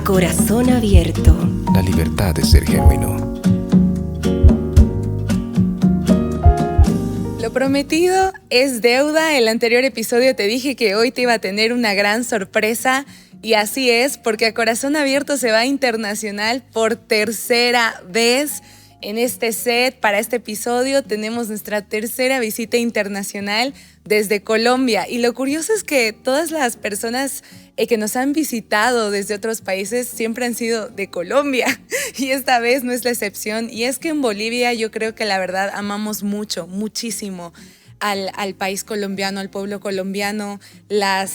Corazón abierto. La libertad de ser genuino. Lo prometido es deuda. El anterior episodio te dije que hoy te iba a tener una gran sorpresa y así es, porque A Corazón Abierto se va internacional por tercera vez. En este set, para este episodio, tenemos nuestra tercera visita internacional desde Colombia. Y lo curioso es que todas las personas que nos han visitado desde otros países siempre han sido de Colombia. Y esta vez no es la excepción. Y es que en Bolivia yo creo que la verdad amamos mucho, muchísimo al país colombiano, al pueblo colombiano. La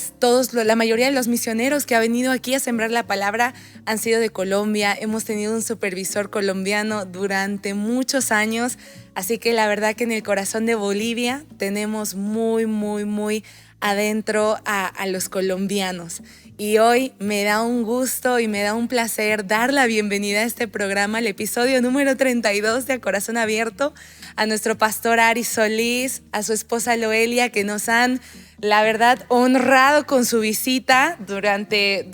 mayoría de los misioneros que ha venido aquí a sembrar la palabra han sido de Colombia. Hemos tenido un supervisor colombiano durante muchos años, así que la verdad que en el corazón de Bolivia tenemos muy adentro a los colombianos. Y hoy me da un gusto y me da un placer dar la bienvenida a este programa, el episodio número 32 de A Corazón Abierto, a nuestro pastor Ari Solís, a su esposa Loelia, que nos han, la verdad, honrado con su visita durante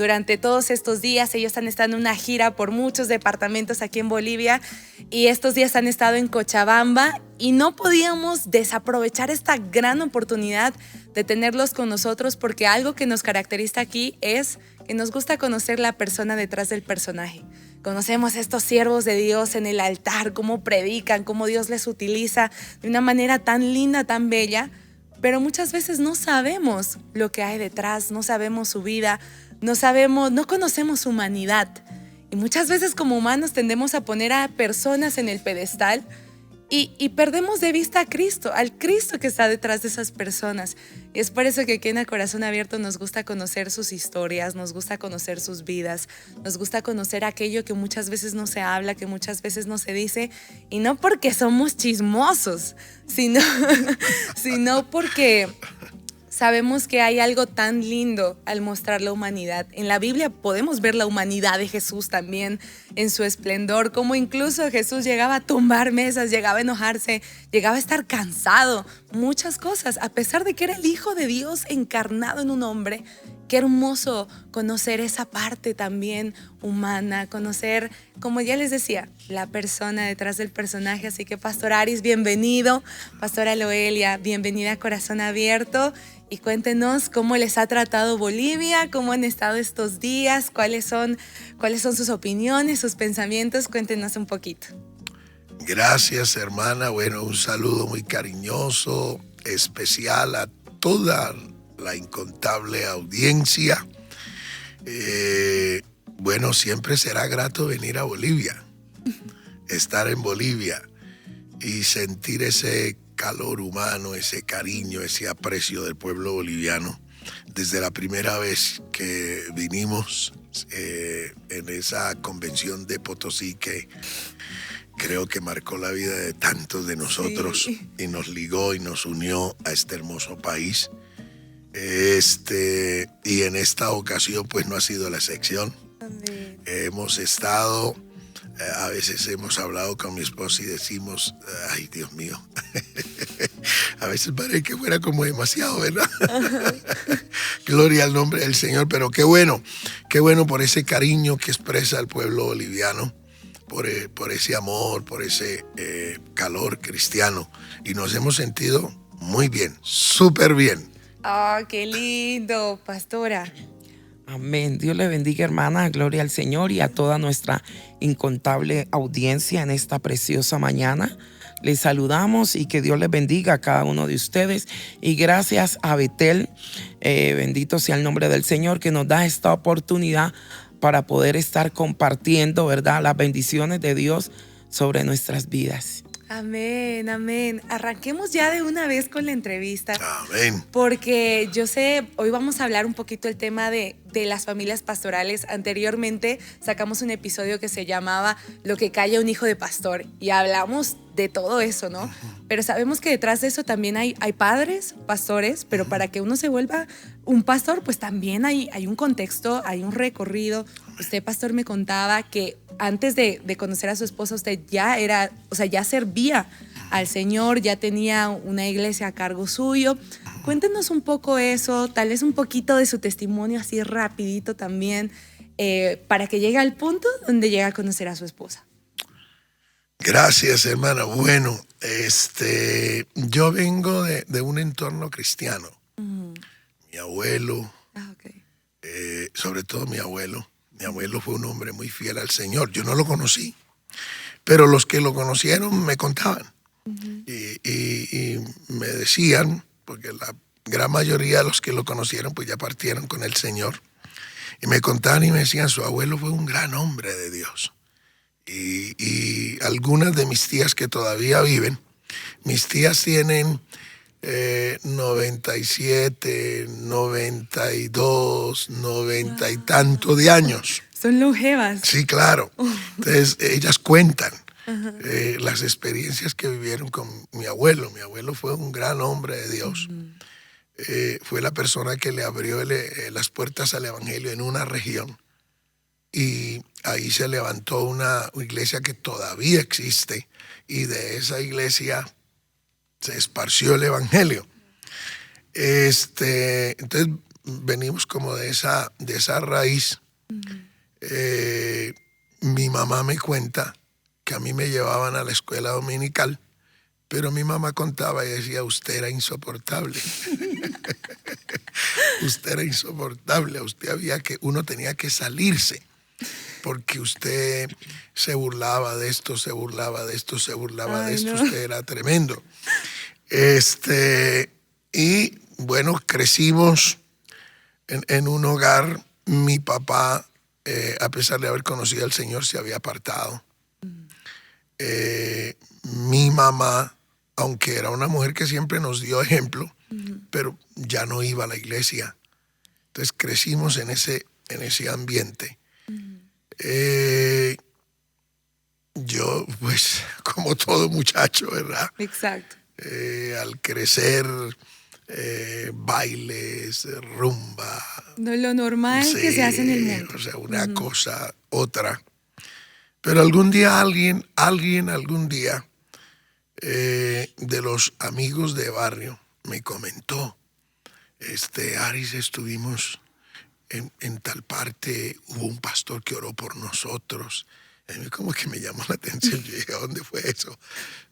todos estos días. Ellos han estado en una gira por muchos departamentos aquí en Bolivia y estos días han estado en Cochabamba y no podíamos desaprovechar esta gran oportunidad de tenerlos con nosotros, porque algo que nos caracteriza aquí es que nos gusta conocer la persona detrás del personaje. Conocemos a estos siervos de Dios en el altar, cómo predican, cómo Dios les utiliza de una manera tan linda, tan bella, pero muchas veces no sabemos lo que hay detrás, no sabemos su vida, no conocemos su humanidad. Y muchas veces como humanos tendemos a poner a personas en el pedestal y perdemos de vista a Cristo, al Cristo que está detrás de esas personas. Y es por eso que aquí en A Corazón Abierto nos gusta conocer sus historias, nos gusta conocer sus vidas, nos gusta conocer aquello que muchas veces no se habla, que muchas veces no se dice, y no porque somos chismosos, sino porque sabemos que hay algo tan lindo al mostrar la humanidad. En la Biblia podemos ver la humanidad de Jesús también en su esplendor, como incluso Jesús llegaba a tumbar mesas, llegaba a enojarse, llegaba a estar cansado, muchas cosas, a pesar de que era el Hijo de Dios encarnado en un hombre. Qué hermoso conocer esa parte también humana, conocer, como ya les decía, la persona detrás del personaje. Así que Pastor Aris, bienvenido. Pastora Loelia, bienvenida a Corazón Abierto. Y cuéntenos cómo les ha tratado Bolivia, cómo han estado estos días, cuáles son sus opiniones, sus pensamientos. Cuéntenos un poquito. Gracias, hermana. Bueno, un saludo muy cariñoso, especial a toda la incontable audiencia. Bueno, siempre será grato venir a Bolivia, estar en Bolivia y sentir ese calor humano, ese cariño, ese aprecio del pueblo boliviano. Desde la primera vez que vinimos en esa convención de Potosí, que creo que marcó la vida de tantos de nosotros, sí, y nos ligó y nos unió a este hermoso país. Y en esta ocasión pues no ha sido la excepción. Amén. Hemos estado, a veces hemos hablado con mi esposa y decimos, ay, Dios mío, a veces parece que fuera como demasiado, ¿verdad? Gloria al nombre del Señor, pero qué bueno por ese cariño que expresa el pueblo boliviano, por ese amor, por ese calor cristiano, y nos hemos sentido muy bien, súper bien. ¡Oh, qué lindo, pastora! Amén. Dios le bendiga, hermana. Gloria al Señor y a toda nuestra incontable audiencia en esta preciosa mañana. Les saludamos y que Dios les bendiga a cada uno de ustedes. Y gracias a Betel, bendito sea el nombre del Señor, que nos da esta oportunidad para poder estar compartiendo, ¿verdad?, las bendiciones de Dios sobre nuestras vidas. Amén, amén. Arranquemos ya de una vez con la entrevista. Amén. Porque yo sé, hoy vamos a hablar un poquito el tema de las familias pastorales. Anteriormente sacamos un episodio que se llamaba Lo que calla un hijo de pastor y hablamos de todo eso, ¿no? Pero sabemos que detrás de eso también hay padres, pastores, pero para que uno se vuelva un pastor, pues también hay un contexto, hay un recorrido. Usted, pastor, me contaba que antes de conocer a su esposa, usted ya ya servía al Señor, ya tenía una iglesia a cargo suyo. Cuéntenos un poco eso, tal vez un poquito de su testimonio así rapidito también. para que llegue al punto donde llega a conocer a su esposa? Gracias, hermana. Bueno, yo vengo de un entorno cristiano. Mi abuelo, Ok. sobre todo mi abuelo fue un hombre muy fiel al Señor. Yo no lo conocí, pero los que lo conocieron me contaban. Y me decían, porque la gran mayoría de los que lo conocieron pues ya partieron con el Señor, y me contaban y me decían, su abuelo fue un gran hombre de Dios. Y algunas de mis tías que todavía viven, mis tías tienen 97, 92, 90 y tanto de años. Son longevas. Sí, claro. Entonces, ellas cuentan las experiencias que vivieron con mi abuelo. Mi abuelo fue un gran hombre de Dios. Fue la persona que le abrió las puertas al evangelio en una región. Y ahí se levantó una iglesia que todavía existe. Y de esa iglesia se esparció el evangelio. Entonces, venimos como de esa raíz. Mi mamá me cuenta que a mí me llevaban a la escuela dominical, pero mi mamá contaba y decía, usted era insoportable. Usted era insoportable. Uno tenía que salirse, porque usted se burlaba de esto, se burlaba de esto, se burlaba de esto. No. Usted era tremendo. Y bueno, crecimos en un hogar. Mi papá, a pesar de haber conocido al Señor, se había apartado. Mi mamá, aunque era una mujer que siempre nos dio ejemplo, pero ya no iba a la iglesia. Entonces crecimos en ese ambiente. Yo, pues, como todo muchacho, ¿verdad? Exacto. Al crecer, bailes, rumba. No, lo normal sí, que se hace en el mundo. O sea, una cosa, otra. Pero algún día algún día, de los amigos de barrio me comentó, Aris, estuvimos en tal parte, hubo un pastor que oró por nosotros. A mí como que me llamó la atención. Yo dije, ¿a dónde fue eso?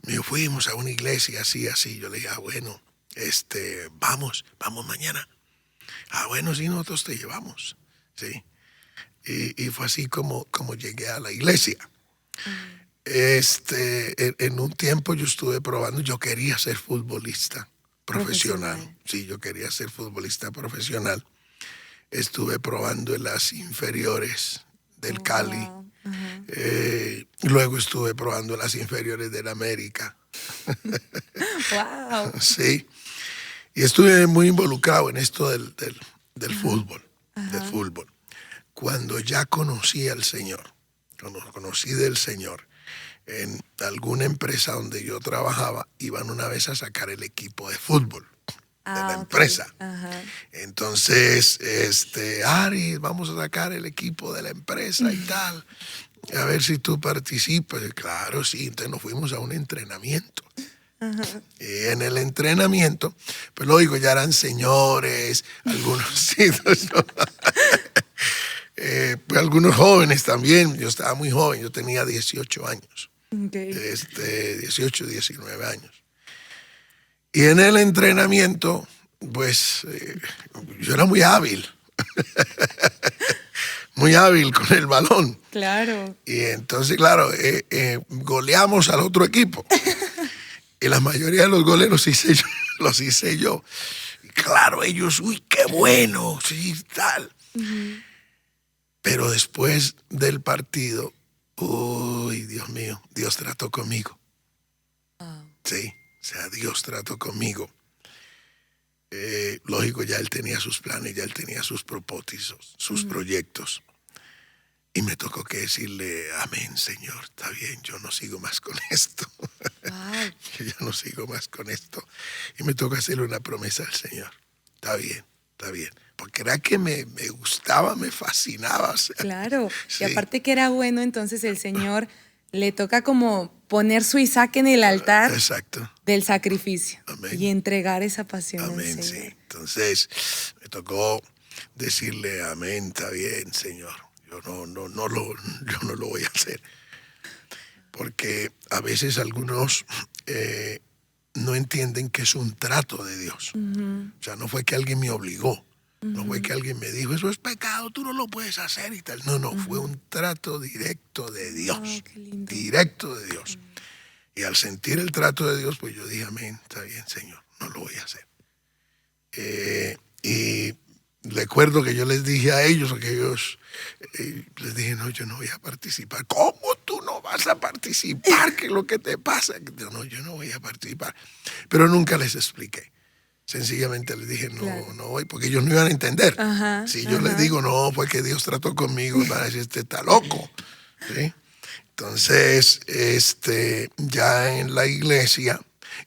Me dijo, fuimos a una iglesia así. Yo le dije, bueno, vamos mañana. Bueno, sí, nosotros te llevamos. Sí. Y fue así como llegué a la iglesia. En un tiempo yo estuve probando, yo quería ser futbolista profesional. Sí, yo quería ser futbolista profesional. Estuve probando en las inferiores del Cali. Wow. Luego estuve probando en las inferiores del América. Wow. Sí. Y estuve muy involucrado en esto del fútbol. Del fútbol. Cuando ya conocí al Señor, cuando conocí del Señor, en alguna empresa donde yo trabajaba, iban una vez a sacar el equipo de fútbol de la empresa. Entonces, Aris, vamos a sacar el equipo de la empresa y tal. A ver si tú participas. Claro, sí. Entonces nos fuimos a un entrenamiento. Y en el entrenamiento, pues lógico, ya eran señores, algunos hijos, ¿no? Pues algunos jóvenes también. Yo estaba muy joven, yo tenía 18 años. 18, 19 años. Y en el entrenamiento, pues yo era muy hábil. Muy hábil con el balón. Claro. Y entonces, claro, goleamos al otro equipo. Y la mayoría de los goles los hice yo. Y claro, ellos, uy, qué bueno, sí, tal. Pero después del partido, uy, Dios mío, Dios trató conmigo. Sí, o sea, Dios trató conmigo. Lógico, ya él tenía sus planes, ya él tenía sus propósitos, sus proyectos. Y me tocó que decirle, amén, Señor, está bien, yo no sigo más con esto. Yo ya no sigo más con esto. Y me tocó hacerle una promesa al Señor. Está bien, está bien. Porque era que me gustaba, me fascinaba. O sea, claro, sí. Y aparte que era bueno, entonces el Señor le toca como poner su Isaac en el altar. Exacto. Del sacrificio. Amén. Y entregar esa pasión. Amén, sí. Entonces me tocó decirle, amén, está bien, Señor. yo no lo voy a hacer. Porque a veces algunos no entienden que es un trato de Dios. O sea, no fue que alguien me obligó, no fue que alguien me dijo, eso es pecado, tú no lo puedes hacer y tal. No, fue un trato directo de Dios, qué lindo. directo de Dios. Y al sentir el trato de Dios, pues yo dije, amén, está bien, Señor, no lo voy a hacer. Y recuerdo que yo les dije a ellos, les dije, no, yo no voy a participar. ¿Cómo tú no vas a participar? ¿Qué es lo que te pasa? No, yo no voy a participar. Pero nunca les expliqué. Sencillamente les dije, no voy, porque ellos no iban a entender. Si yo les digo, no, fue que Dios trató conmigo, van a decir, este está loco. ¿Sí? Entonces, ya en la iglesia,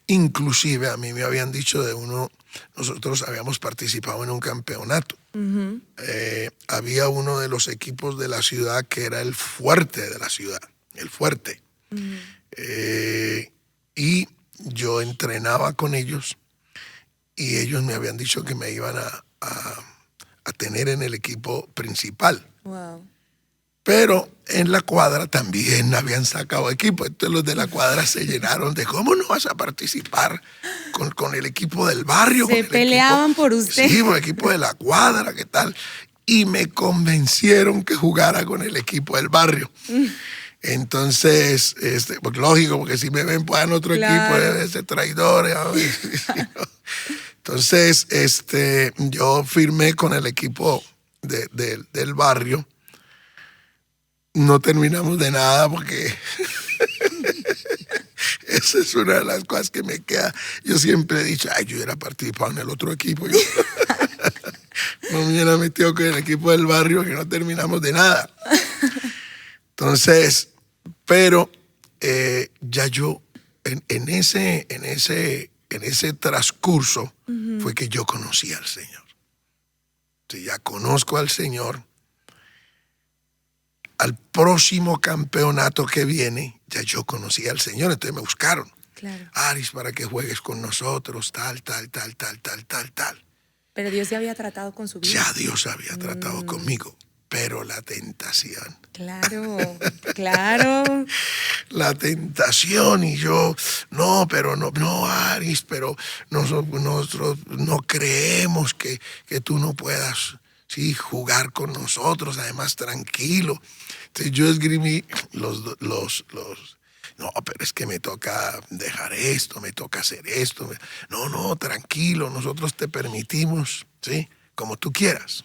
inclusive a mí me habían dicho nosotros habíamos participado en un campeonato. Había uno de los equipos de la ciudad que era el fuerte de la ciudad, el fuerte. Y yo entrenaba con ellos y ellos me habían dicho que me iban a tener en el equipo principal. Wow. Pero en la cuadra también habían sacado equipo. Entonces los de la cuadra se llenaron de ¿cómo no vas a participar con el equipo del barrio? Se peleaban por usted. Sí, con el equipo de la cuadra, ¿qué tal? Y me convencieron que jugara con el equipo del barrio. Entonces, pues lógico, porque si me ven pues en otro equipo, ese traidor. Entonces, yo firmé con el equipo del barrio. No terminamos de nada porque esa es una de las cosas que me queda. Yo siempre he dicho, yo hubiera participado en el otro equipo. Yo no me hubiera metido con el equipo del barrio que no terminamos de nada. Entonces, pero ya yo en ese transcurso fue que yo conocí al Señor. Si ya conozco al Señor, al próximo campeonato que viene, ya yo conocí al Señor, entonces me buscaron. Claro. Aris, para que juegues con nosotros, tal. Pero Dios ya había tratado con su vida. Ya Dios había tratado conmigo, pero la tentación. Claro. La tentación y yo, no, Aris, pero nosotros no creemos que tú no puedas jugar con nosotros, además tranquilo. Entonces yo esgrimí no, pero es que me toca dejar esto, me toca hacer esto. No, tranquilo, nosotros te permitimos, ¿sí? Como tú quieras.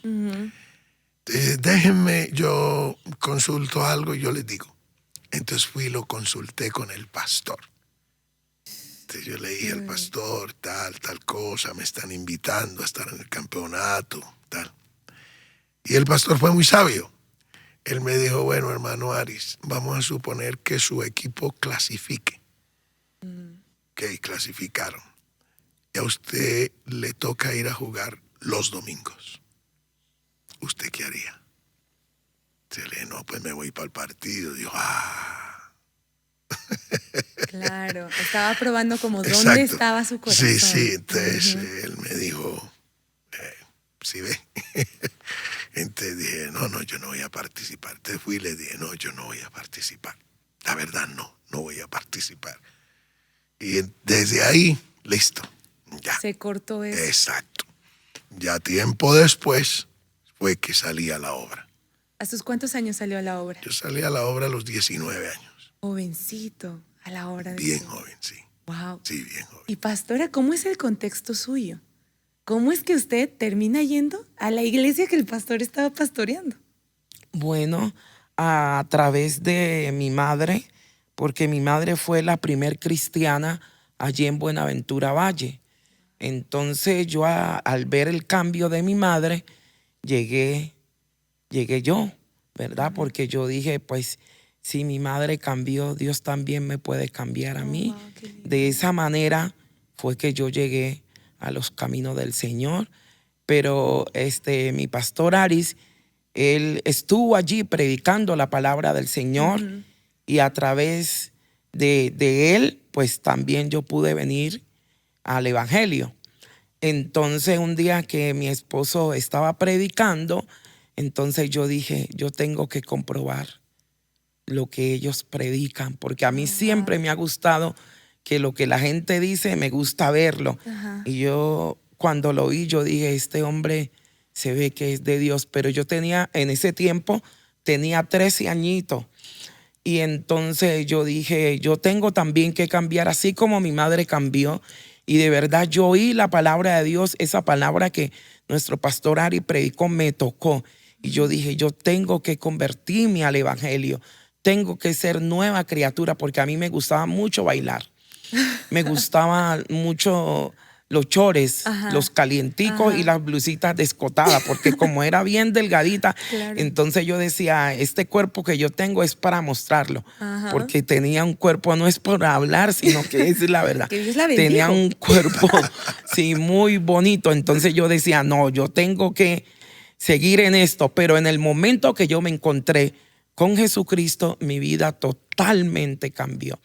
Déjenme, yo consulto algo y yo les digo. Entonces fui y lo consulté con el pastor. Entonces yo le dije al pastor, tal cosa, me están invitando a estar en el campeonato, tal. Y el pastor fue muy sabio. Él me dijo, bueno, hermano Aris, vamos a suponer que su equipo clasifique. Ok, clasificaron. Y a usted le toca ir a jugar los domingos. ¿Usted qué haría? Se le dije, no, pues me voy para el partido. Dijo, Claro, estaba probando como Exacto. dónde estaba su corazón. Sí, entonces él me dijo, ¿sí ve? Entonces dije, no, yo no voy a participar. Entonces fui y le dije, no, yo no voy a participar. La verdad, no voy a participar. Y desde ahí, listo, ya. Se cortó eso. Exacto. Ya tiempo después fue que salí a la obra. ¿A sus cuántos años salió a la obra? Yo salí a la obra a los 19 años. Jovencito, a la obra de Bien Dios. joven, sí. Wow. Sí, bien joven. Y pastora, ¿cómo es el contexto suyo? ¿Cómo es que usted termina yendo a la iglesia que el pastor estaba pastoreando? Bueno, a través de mi madre, porque mi madre fue la primer cristiana allí en Buenaventura Valle. Entonces yo al ver el cambio de mi madre, llegué yo, ¿verdad? Porque yo dije, pues, si mi madre cambió, Dios también me puede cambiar a mí. Wow, qué lindo. De esa manera fue que yo llegué a los caminos del Señor. Pero mi pastor Aris, él estuvo allí predicando la palabra del Señor y a través de él, pues también yo pude venir al Evangelio. Entonces un día que mi esposo estaba predicando, Entonces yo dije, yo tengo que comprobar lo que ellos predican, porque a mí siempre me ha gustado que lo que la gente dice, me gusta verlo. Ajá. Y yo cuando lo vi, yo dije, este hombre se ve que es de Dios, pero yo tenía, en ese tiempo, tenía 13 añitos. Y entonces yo dije, yo tengo también que cambiar, así como mi madre cambió. Y de verdad yo oí la palabra de Dios, esa palabra que nuestro pastor Ari predicó me tocó. Y yo dije, yo tengo que convertirme al evangelio. Tengo que ser nueva criatura, porque a mí me gustaba mucho bailar. Me gustaba mucho los chores, Ajá. los calienticos Ajá. y las blusitas descotadas, porque como era bien delgadita, Claro. entonces yo decía, este cuerpo que yo tengo es para mostrarlo, Ajá. porque tenía un cuerpo, no es por hablar, sino que es la verdad. Que Dios la bendijo. Tenía un cuerpo, sí, muy bonito. Entonces yo decía, no, yo tengo que seguir en esto, pero en el momento que yo me encontré con Jesucristo, mi vida totalmente cambió.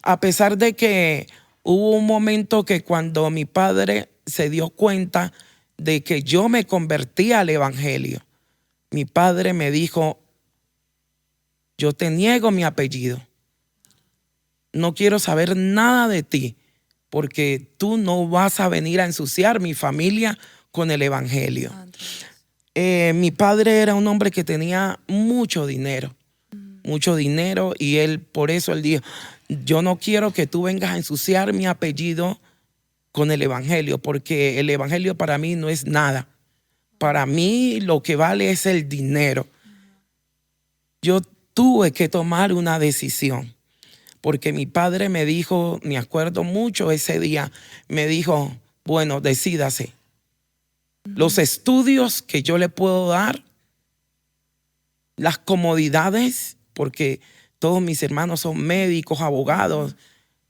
A pesar de que hubo un momento que cuando mi padre se dio cuenta de que yo me convertí al evangelio, mi padre me dijo, yo te niego mi apellido. No quiero saber nada de ti, porque tú no vas a venir a ensuciar mi familia con el evangelio. Mi padre era un hombre que tenía mucho dinero, y él, por eso él dijo, yo no quiero que tú vengas a ensuciar mi apellido con el evangelio, porque el evangelio para mí no es nada. Para mí lo que vale es el dinero. Yo tuve que tomar una decisión, porque mi padre me dijo, me acuerdo mucho ese día, me dijo, bueno, decídase. Los estudios que yo le puedo dar, las comodidades, porque todos mis hermanos son médicos, abogados,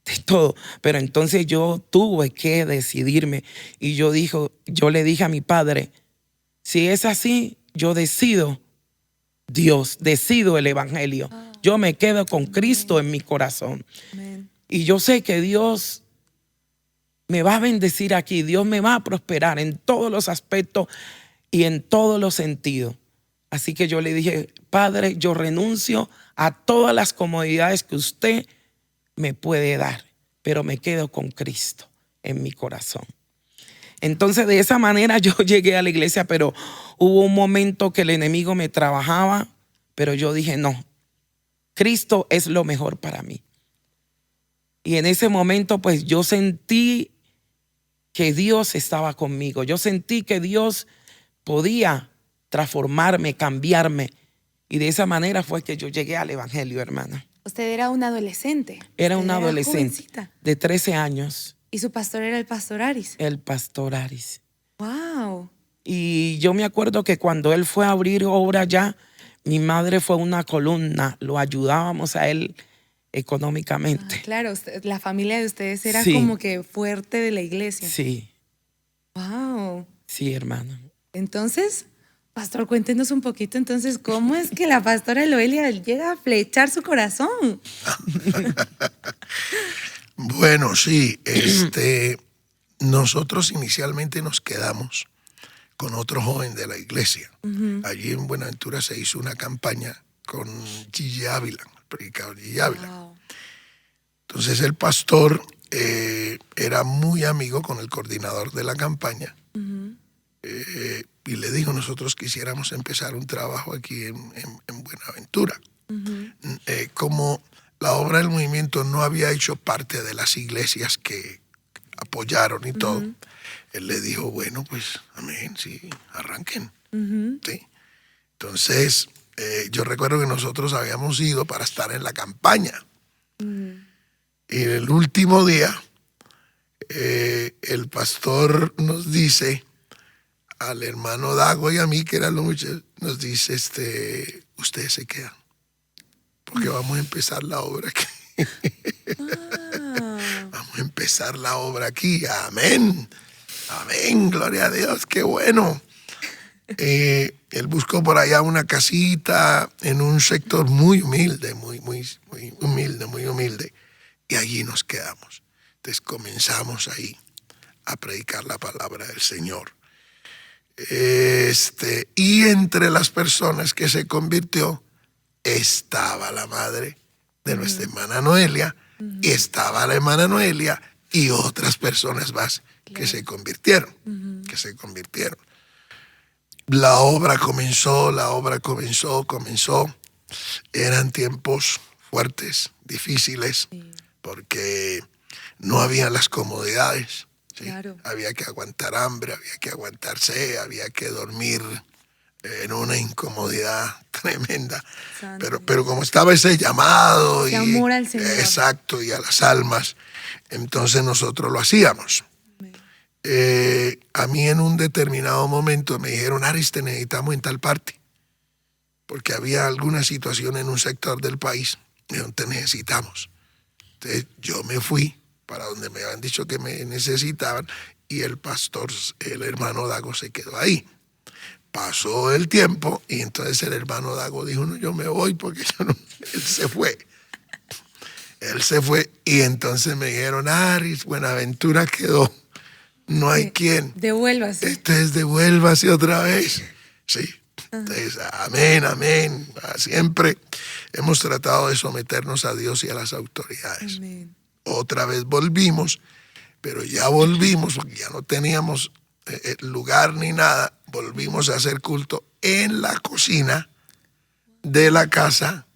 de todo. Pero entonces yo tuve que decidirme y yo le dije a mi padre, si es así, yo decido Dios, decido el evangelio. Yo me quedo con Cristo en mi corazón. Amén. Y yo sé que Dios me va a bendecir aquí, Dios me va a prosperar en todos los aspectos y en todos los sentidos. Así que yo le dije, Padre, yo renuncio a todas las comodidades que usted me puede dar, pero me quedo con Cristo en mi corazón. Entonces de esa manera yo llegué a la iglesia, pero hubo un momento que el enemigo me trabajaba, pero yo dije, no, Cristo es lo mejor para mí. Y en ese momento pues yo sentí que Dios estaba conmigo. Yo sentí que Dios podía transformarme, cambiarme. Y de esa manera fue que yo llegué al evangelio, hermana. Usted era un adolescente. Era Usted una adolescente jovencita. de 13 años, Y su pastor era el pastor Aris. el pastor Aris. Wow. Y yo me acuerdo que cuando él fue a abrir obra allá, mi madre fue una columna, lo ayudábamos a él económicamente. Claro, la familia de ustedes era Sí. como que fuerte de la iglesia. Sí, Wow. sí, hermano. Entonces, pastor, cuéntenos un poquito entonces cómo es que la pastora Eloelia llega a flechar su corazón. Bueno, sí, nosotros inicialmente nos quedamos con otro joven de la iglesia. Allí en Buenaventura se hizo una campaña con Gigi Ávila, el predicador Gigi Ávila. Wow. Entonces el pastor era muy amigo con el coordinador de la campaña y le dijo, nosotros quisiéramos empezar un trabajo aquí en Buenaventura. Como la obra del movimiento no había hecho parte de las iglesias que apoyaron y todo, él le dijo, bueno, pues amén, sí, arranquen. ¿Sí? Entonces yo recuerdo que nosotros habíamos ido para estar en la campaña. Y el último día, el pastor nos dice, al hermano Dago y a mí, que eran los muchachos, nos dice, ustedes se quedan, porque vamos a empezar la obra aquí. Vamos a empezar la obra aquí, amén. Amén, gloria a Dios, qué bueno. Él buscó por allá una casita en un sector muy humilde, muy humilde. Y allí nos quedamos. Entonces comenzamos ahí a predicar la palabra del Señor. Y entre las personas que se convirtió estaba la madre de nuestra hermana Noelia, y estaba la hermana Noelia y otras personas más que se convirtieron, La obra comenzó. Eran tiempos fuertes, difíciles, porque no había las comodidades. ¿Sí? Claro. Había que aguantar hambre, había que aguantar sed, había que dormir en una incomodidad tremenda. Pero como estaba ese llamado Ese amor al Señor. Exacto, y a las almas, entonces nosotros lo hacíamos. A mí en un determinado momento me dijeron: Aris, te necesitamos en tal parte, porque había alguna situación en un sector del país. Me dijeron: te necesitamos. Entonces yo me fui para donde me habían dicho que me necesitaban, y el pastor, el hermano Dago, se quedó ahí. Pasó el tiempo y entonces el hermano Dago dijo: no, yo me voy, porque él se fue. Y entonces me dijeron: Aris, Buenaventura quedó, no hay quien. Devuélvase. Devuélvase otra vez. Sí. Entonces, amén. Siempre hemos tratado de someternos a Dios y a las autoridades. Amén. Otra vez volvimos, pero ya volvimos porque ya no teníamos lugar ni nada. Volvimos a hacer culto en la cocina de la casa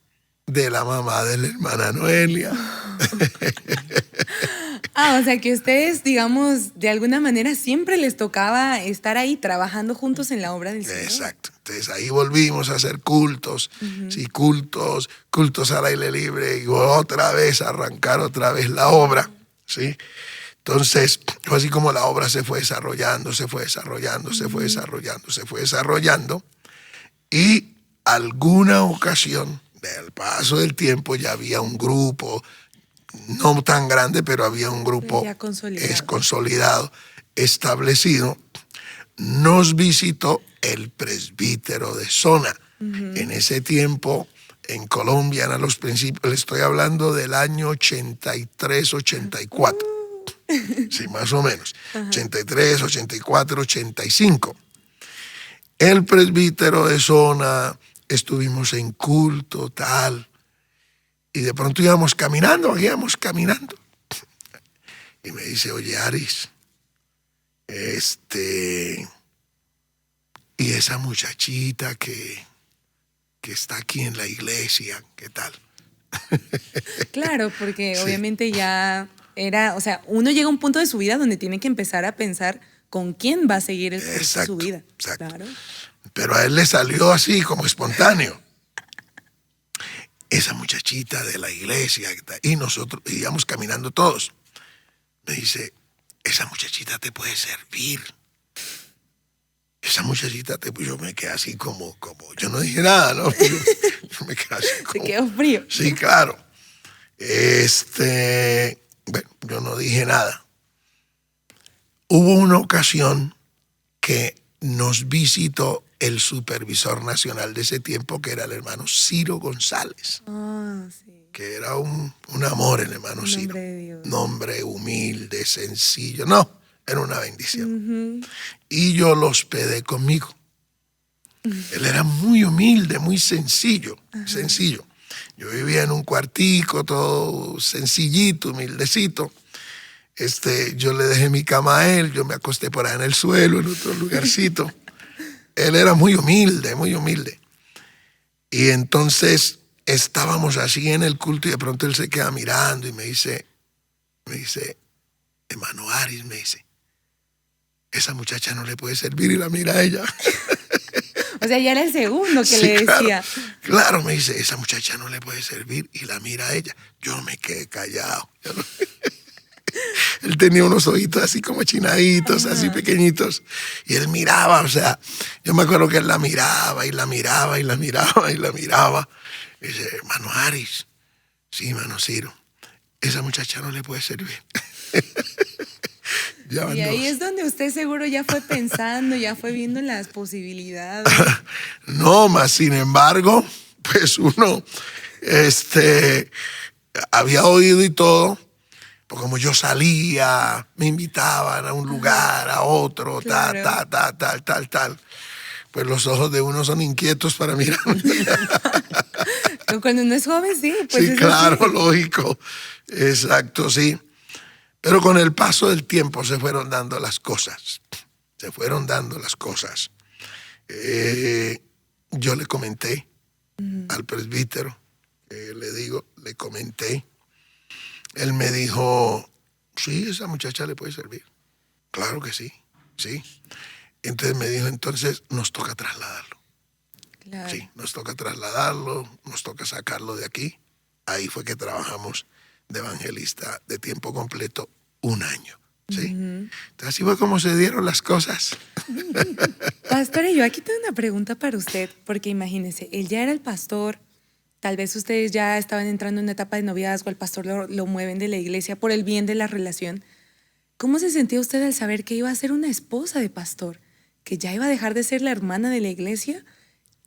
de la mamá de la hermana Noelia. O sea que ustedes, digamos, de alguna manera siempre les tocaba estar ahí trabajando juntos en la obra del Señor. Exacto. Entonces ahí volvimos a hacer cultos, sí, cultos al aire libre, y otra vez arrancar otra vez la obra, ¿sí? Entonces fue así como la obra se fue desarrollando, y alguna ocasión, del paso del tiempo, ya había un grupo, no tan grande, pero había un grupo ya consolidado. Consolidado, establecido. Nos visitó el presbítero de zona. En ese tiempo, en Colombia, en los principios, le estoy hablando del año 83, 84. Sí, más o menos. 83, 84, 85. El presbítero de zona, estuvimos en culto, tal. Y de pronto íbamos caminando. Y me dice: oye, Aris, y esa muchachita que está aquí en la iglesia, ¿qué tal? Claro, porque Sí. obviamente ya era, o sea, uno llega a un punto de su vida donde tiene que empezar a pensar con quién va a seguir el resto de su vida. Exacto. Claro. Pero a él le salió así, como espontáneo. Esa muchachita de la iglesia, y nosotros íbamos caminando todos. Me dice: esa muchachita te puede servir. Esa muchachita yo me quedé así como, yo no dije nada, ¿no? Yo me quedé así como. Se quedó frío. Sí, claro. Bueno, yo no dije nada. Hubo una ocasión que nos visitó el supervisor nacional de ese tiempo, que era el hermano Ciro González, Sí. que era un amor, el hermano Ciro. Nombre de Dios. Nombre humilde, sencillo. No, era una bendición. Y yo lo hospedé conmigo. Él era muy humilde, muy sencillo. Yo vivía en un cuartico, todo sencillito, humildecito. Yo le dejé mi cama a él, yo me acosté por ahí en el suelo, en otro lugarcito. Él era muy humilde, muy humilde. Y entonces estábamos así en el culto, y de pronto él se queda mirando y me dice, hermano Aris, me dice: esa muchacha no le puede servir, y la mira a ella. O sea, ya era el segundo que le decía. Claro, me dice: esa muchacha no le puede servir, y la mira a ella. Yo me quedé callado. Él tenía unos ojitos así como chinaditos, así pequeñitos, y él miraba, o sea, yo me acuerdo que él la miraba, y la miraba, y la miraba, y la miraba. Y dice: hermano Aris, sí, hermano Ciro, esa muchacha no le puede servir. Y ahí es donde usted seguro ya fue pensando, ya fue viendo las posibilidades. No, más sin embargo, pues uno había oído y todo, Pues como yo salía, me invitaban a un lugar, a otro, Claro. tal. Pues los ojos de uno son inquietos para mirar. Cuando uno es joven, sí, pues Sí, es claro, así. lógico. Exacto, sí. Pero con el paso del tiempo se fueron dando las cosas. Se fueron dando las cosas. Yo le comenté al presbítero, le comenté. Él me dijo, sí, esa muchacha le puede servir. Claro que sí, sí. Entonces me dijo, entonces nos toca trasladarlo. Claro. Sí, nos toca trasladarlo, nos toca sacarlo de aquí. Ahí fue que trabajamos de evangelista de tiempo completo 1 año. ¿Sí? Entonces así fue como se dieron las cosas. Pastora, yo aquí tengo una pregunta para usted, porque imagínese, él ya era el pastor, tal vez ustedes ya estaban entrando en una etapa de noviazgo, el pastor lo mueven de la iglesia por el bien de la relación. ¿Cómo se sentía usted al saber que iba a ser una esposa de pastor, que ya iba a dejar de ser la hermana de la iglesia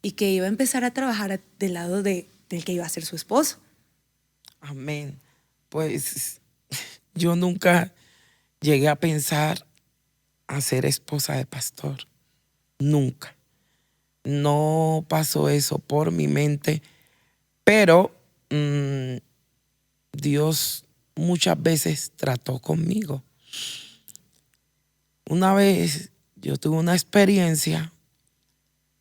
y que iba a empezar a trabajar del lado del que iba a ser su esposo? Amén. Pues yo nunca llegué a pensar a ser esposa de pastor. Nunca. No pasó eso por mi mente, pero Dios muchas veces trató conmigo. Una vez yo tuve una experiencia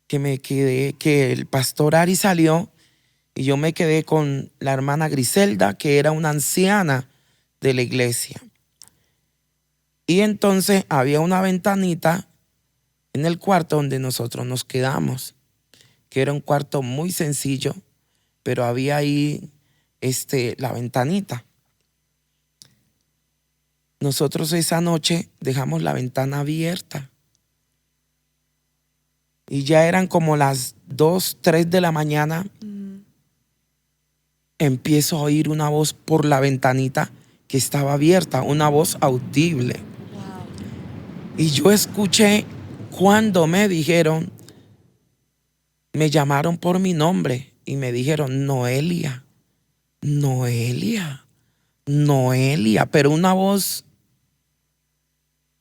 que el pastor Ari salió y yo me quedé con la hermana Griselda, que era una anciana de la iglesia. Y entonces había una ventanita en el cuarto donde nosotros nos quedamos, que era un cuarto muy sencillo, pero había ahí la ventanita. Nosotros esa noche dejamos la ventana abierta y ya eran como las 2, 3 de la mañana. Empiezo a oír una voz por la ventanita que estaba abierta, una voz audible. Wow. Y yo escuché cuando me dijeron, me llamaron por mi nombre y me dijeron, Noelia, Noelia, Noelia, pero una voz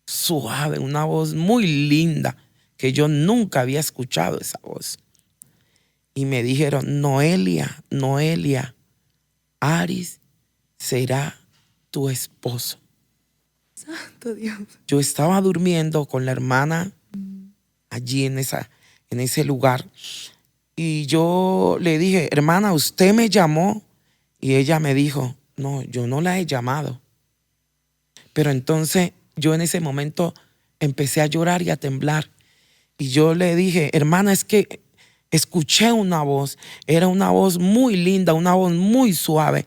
suave, una voz muy linda, que yo nunca había escuchado esa voz. Y me dijeron, Noelia, Noelia, Aris será tu esposo. Santo Dios. Yo estaba durmiendo con la hermana allí en ese lugar. Y yo le dije, hermana, ¿usted me llamó? Y ella me dijo, no, yo no la he llamado. Pero entonces yo en ese momento empecé a llorar y a temblar. Y yo le dije, hermana, es que escuché una voz. Era una voz muy linda, una voz muy suave.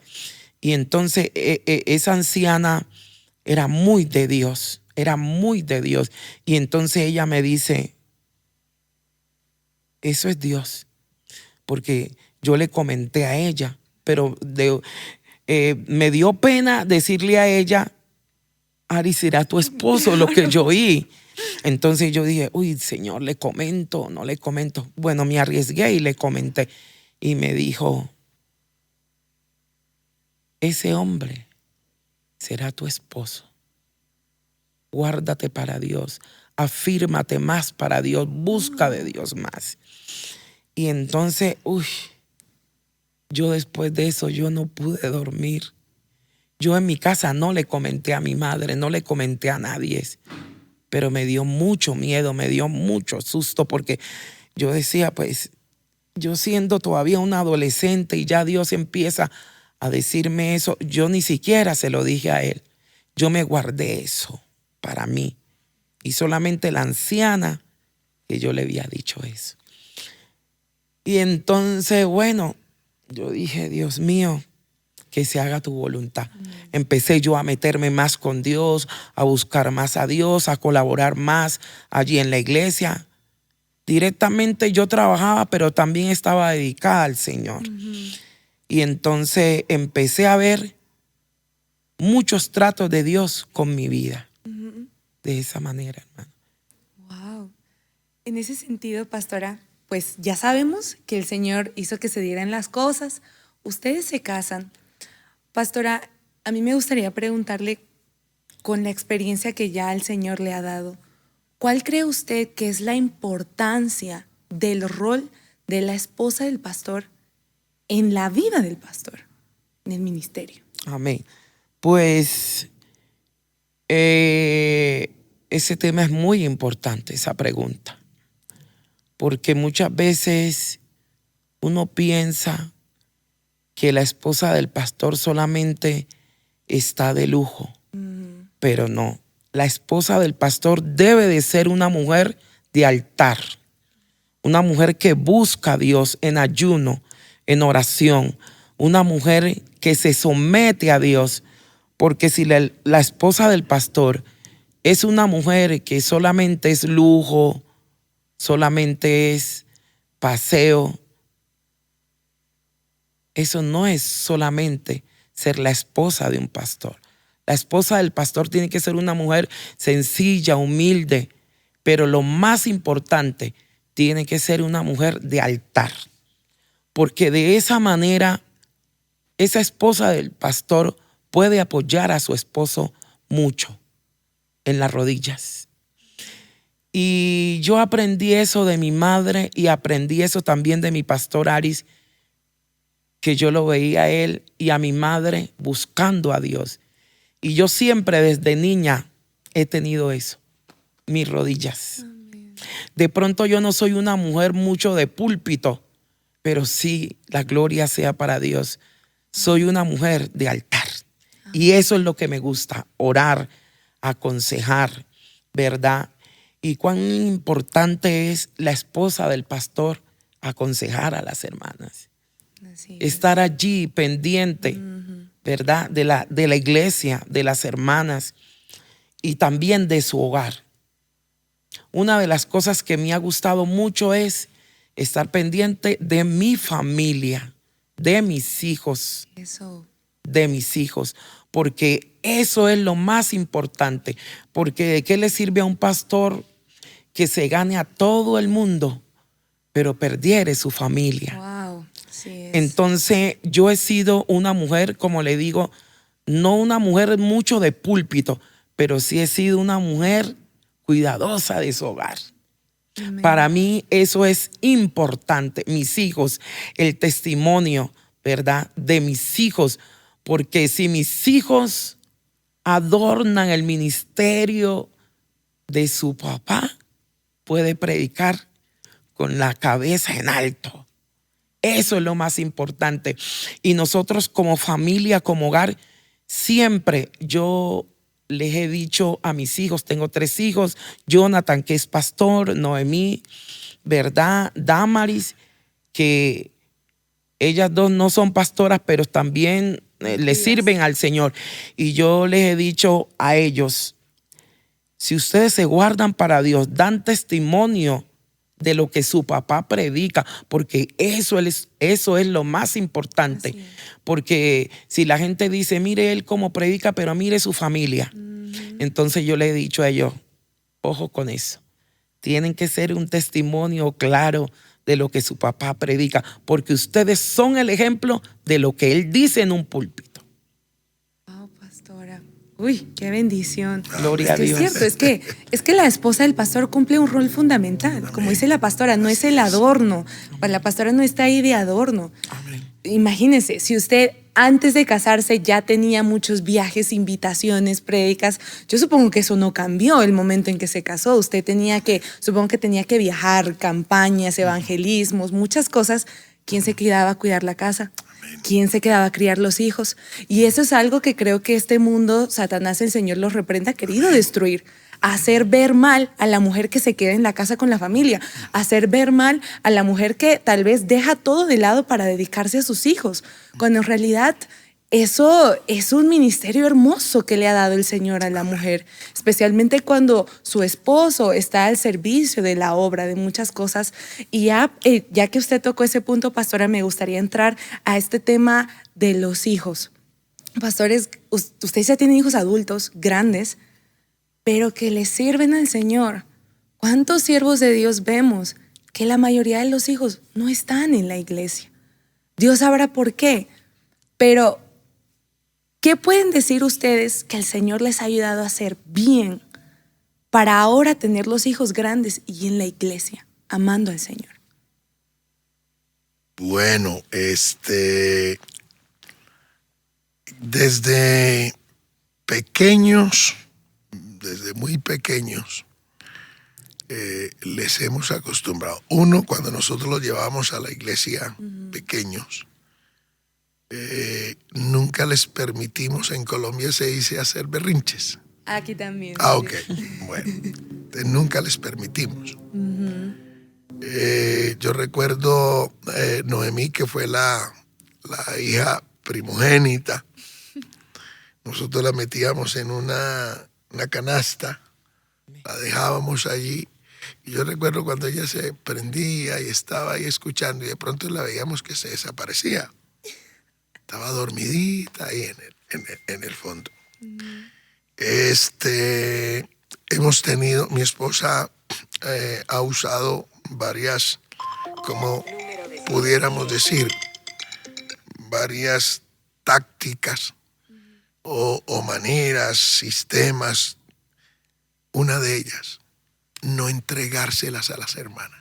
Y entonces esa anciana era muy de Dios, era muy de Dios. Y entonces ella me dice, eso es Dios. Porque yo le comenté a ella, pero me dio pena decirle a ella, Ari será tu esposo, lo que yo oí. Entonces yo dije, uy, Señor, ¿le comento o no le comento? Bueno, me arriesgué y le comenté. Y me dijo, ese hombre será tu esposo. Guárdate para Dios, afírmate más para Dios, busca de Dios más. Y entonces, yo después de eso, yo no pude dormir. Yo en mi casa no le comenté a mi madre, no le comenté a nadie, pero me dio mucho miedo, me dio mucho susto porque yo decía, pues, yo siendo todavía una adolescente y ya Dios empieza a decirme eso, yo ni siquiera se lo dije a él. Yo me guardé eso para mí y solamente la anciana que yo le había dicho eso. Y entonces, bueno, yo dije, Dios mío, que se haga tu voluntad. Empecé yo a meterme más con Dios, a buscar más a Dios, a colaborar más allí en la iglesia. Directamente yo trabajaba, pero también estaba dedicada al Señor. Y entonces empecé a ver muchos tratos de Dios con mi vida. De esa manera, hermano. Wow. En ese sentido, pastora, pues ya sabemos que el Señor hizo que se dieran las cosas. Ustedes se casan. Pastora, A mí me gustaría preguntarle, con la experiencia que ya el Señor le ha dado, ¿cuál cree usted que es la importancia del rol de la esposa del pastor en la vida del pastor, en el ministerio? Amén. Pues ese tema es muy importante, esa pregunta, porque muchas veces uno piensa que la esposa del pastor solamente está de lujo, pero no. La esposa del pastor debe de ser una mujer de altar, una mujer que busca a Dios en ayuno, en oración, una mujer que se somete a Dios, porque si la esposa del pastor es una mujer que solamente es lujo, solamente es paseo, eso no es solamente ser la esposa de un pastor. La esposa del pastor tiene que ser una mujer sencilla, humilde, pero lo más importante, tiene que ser una mujer de altar, porque de esa manera esa esposa del pastor puede apoyar a su esposo mucho en las rodillas. Y yo aprendí eso de mi madre y aprendí eso también de mi pastor Aris, que yo lo veía a él y a mi madre buscando a Dios. Y yo siempre desde niña he tenido eso, mis rodillas. Amén. De pronto yo no soy una mujer mucho de púlpito, pero sí, la gloria sea para Dios. Soy una mujer de altar. Y eso es lo que me gusta, orar, aconsejar, ¿verdad? Y cuán importante es la esposa del pastor aconsejar a las hermanas. Estar allí pendiente, ¿verdad? De la iglesia, de las hermanas y también de su hogar. Una de las cosas que me ha gustado mucho es estar pendiente de mi familia, de mis hijos, de mis hijos, porque eso es lo más importante. Porque ¿de qué le sirve a un pastor que se gane a todo el mundo, pero perdiere su familia? Wow, sí es. Entonces yo he sido una mujer, como le digo, no una mujer mucho de púlpito, pero sí he sido una mujer cuidadosa de su hogar. Amén. Para mí eso es importante. Mis hijos, el testimonio, ¿verdad?, de mis hijos, porque si mis hijos adornan el ministerio de su papá, puede predicar con la cabeza en alto. Eso es lo más importante. Y nosotros como familia, como hogar, siempre yo les he dicho a mis hijos, tengo 3 hijos, Jonathan, que es pastor, Noemí, ¿verdad?, Damaris, que ellas 2 no son pastoras, pero también le sirven al Señor. Y yo les he dicho a ellos, si ustedes se guardan para Dios, dan testimonio de lo que su papá predica, porque eso es lo más importante. Porque si la gente dice, mire él cómo predica, pero mire su familia. Entonces yo le he dicho a ellos, ojo con eso. Tienen que ser un testimonio claro de lo que su papá predica, porque ustedes son el ejemplo de lo que él dice en un púlpito. Wow, pastora. Uy, qué bendición. Gloria a Dios. Es cierto, es que la esposa del pastor cumple un rol fundamental. Amén. Como dice la pastora, no es el adorno. La pastora no está ahí de adorno. Amén. Imagínese, si usted antes de casarse ya tenía muchos viajes, invitaciones, prédicas, yo supongo que eso no cambió el momento en que se casó. Usted supongo que tenía que viajar, campañas, evangelismos, muchas cosas. ¿Quién se quedaba a cuidar la casa? ¿Quién se quedaba a criar los hijos? Y eso es algo que creo que este mundo, Satanás, el Señor los reprenda, ha querido destruir. Hacer ver mal a la mujer que se queda en la casa con la familia. Hacer ver mal a la mujer que tal vez deja todo de lado para dedicarse a sus hijos. Cuando en realidad eso es un ministerio hermoso que le ha dado el Señor a la mujer. Especialmente cuando su esposo está al servicio de la obra, de muchas cosas. Y ya que usted tocó ese punto, pastora, me gustaría entrar a este tema de los hijos. Pastores, ustedes ya tienen hijos adultos, grandes, pero que le sirven al Señor. ¿Cuántos siervos de Dios vemos que la mayoría de los hijos no están en la iglesia? Dios sabrá por qué, pero ¿Qué pueden decir ustedes que el Señor les ha ayudado a hacer bien para ahora tener los hijos grandes y en la iglesia, amando al Señor? Bueno, desde pequeños, desde muy pequeños, les hemos acostumbrado. Uno, cuando nosotros los llevábamos a la iglesia pequeños, nunca les permitimos, en Colombia se dice, hacer berrinches. Aquí también. Ok, bueno, entonces nunca les permitimos. Yo recuerdo Noemí, que fue la hija primogénita. Nosotros la metíamos en una canasta, la dejábamos allí. Y yo recuerdo cuando ella se prendía y estaba ahí escuchando, y de pronto la veíamos que se desaparecía. Estaba dormidita ahí en el fondo. Hemos tenido, mi esposa ha usado varias, como pudiéramos decir, varias tácticas o maneras, sistemas. Una de ellas, no entregárselas a las hermanas.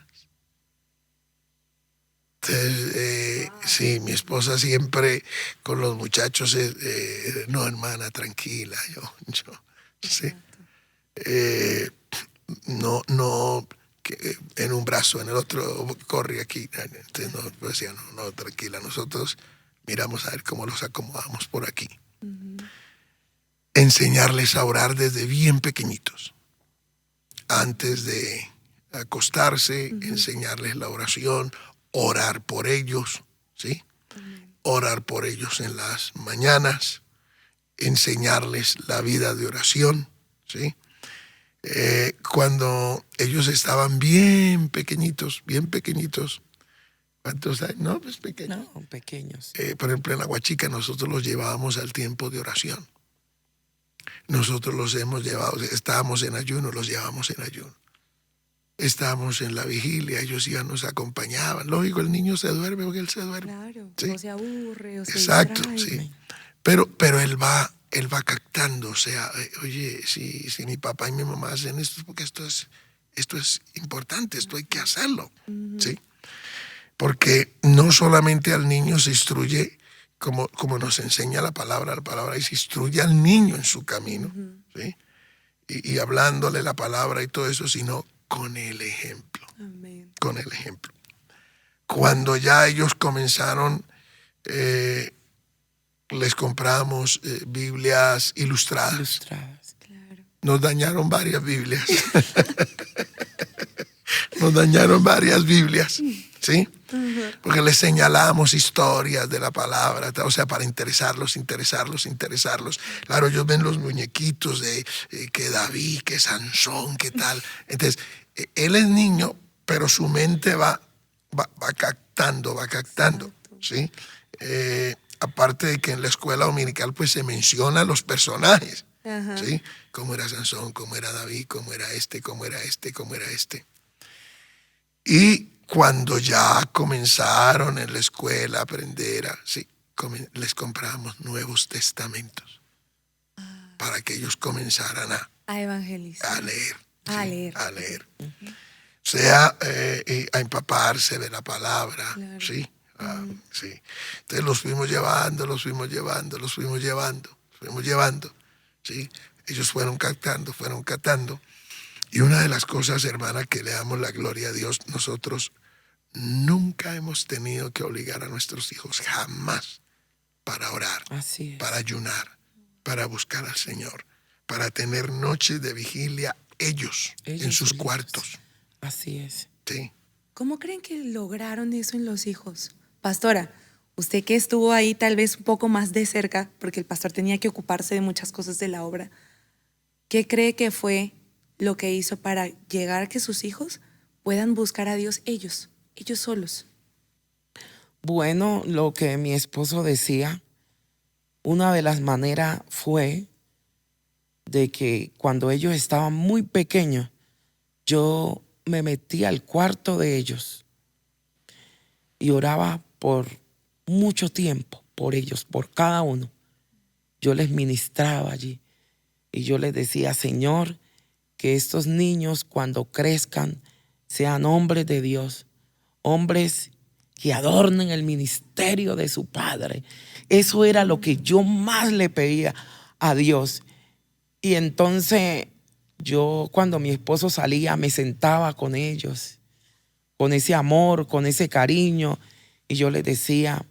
Entonces, sí, mi esposa siempre con los muchachos, no, hermana, tranquila, yo, sí. No, que en un brazo, en el otro, corre aquí. Entonces, no, decía, no, tranquila, nosotros miramos a ver cómo los acomodamos por aquí. Enseñarles a orar desde bien pequeñitos. Antes de acostarse, enseñarles la oración, orar por ellos, ¿sí? Orar por ellos en las mañanas, enseñarles la vida de oración, ¿sí? Cuando ellos estaban bien pequeñitos, ¿cuántos años? No, pues pequeños. No, pequeños. Por ejemplo, en Aguachica nosotros los llevábamos al tiempo de oración. Nosotros los hemos llevado, estábamos en ayuno, los llevamos en ayuno. Estábamos en la vigilia, ellos iban, nos acompañaban. Lógico, el niño se duerme porque él se duerme. Claro, ¿sí? o se aburre, o se Exacto, distrae. sí. Pero él va captando, o sea, oye, si mi papá y mi mamá hacen esto, es porque esto es importante, esto hay que hacerlo, ¿sí? Porque no solamente al niño se instruye como nos enseña la palabra se instruye al niño en su camino, ¿sí? Y hablándole la palabra y todo eso, sino con el ejemplo. Amén. Con el ejemplo. Cuando ya ellos comenzaron, les compramos Biblias ilustradas. Claro. Nos dañaron varias Biblias. Nos dañaron varias Biblias, ¿sí? Porque les señalamos historias de la palabra, o sea, para interesarlos. Claro, ellos ven los muñequitos de que David, que Sansón, que tal. Entonces, él es niño, pero su mente va captando, ¿sí? Aparte de que en la escuela dominical pues se menciona los personajes, ¿sí? Cómo era Sansón, cómo era David, cómo era este. Y cuando ya comenzaron en la escuela a aprender, les compramos Nuevos Testamentos para que ellos comenzaran A evangelizar. a leer. A ¿sí? leer. A leer. O sea, a empaparse de la palabra, Claro. ¿sí? Sí. Entonces los fuimos llevando, ¿sí? Ellos fueron captando. Y una de las cosas, hermana, que le damos la gloria a Dios, nosotros nunca hemos tenido que obligar a nuestros hijos, jamás, para orar, Así es. para ayunar, para buscar al Señor, para tener noches de vigilia ellos en sus solitos. cuartos. Así es. Sí. ¿Cómo creen que lograron eso en los hijos? Pastora, usted que estuvo ahí tal vez un poco más de cerca, porque el pastor tenía que ocuparse de muchas cosas de la obra, ¿qué cree que fue lo que hizo para llegar a que sus hijos puedan buscar a Dios ellos solos? Bueno, lo que mi esposo decía, una de las maneras fue de que cuando ellos estaban muy pequeños, yo me metí al cuarto de ellos y oraba por mucho tiempo por ellos, por cada uno. yo les ministraba allí. Y yo les decía, Señor, que estos niños cuando crezcan sean hombres de Dios, hombres que adornen el ministerio de su Padre. Eso era lo que yo más le pedía a Dios. Y entonces yo, cuando mi esposo salía, me sentaba con ellos, con ese amor, con ese cariño, y yo les decía,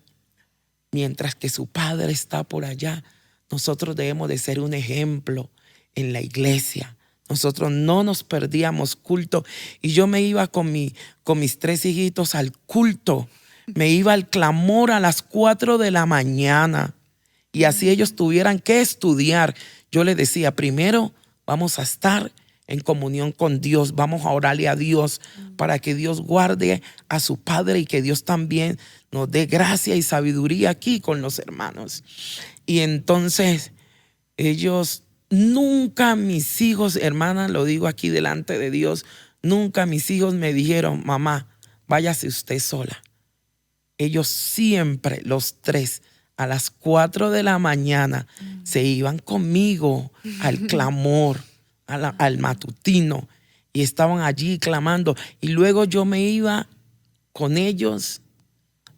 mientras que su Padre está por allá, nosotros debemos de ser un ejemplo en la iglesia. Nosotros no nos perdíamos culto. Y yo me iba con mis 3 hijitos al culto. Me iba al clamor a las 4 de la mañana. Y así ellos tuvieran que estudiar. Yo les decía, primero vamos a estar en comunión con Dios. Vamos a orarle a Dios para que Dios guarde a su Padre y que Dios también nos dé gracia y sabiduría aquí con los hermanos. Y entonces ellos... Nunca mis hijos, hermana, lo digo aquí delante de Dios, nunca mis hijos me dijeron, mamá, váyase usted sola. Ellos siempre, los 3, a las 4 de la mañana, se iban conmigo al clamor, al matutino, y estaban allí clamando. Y luego yo me iba con ellos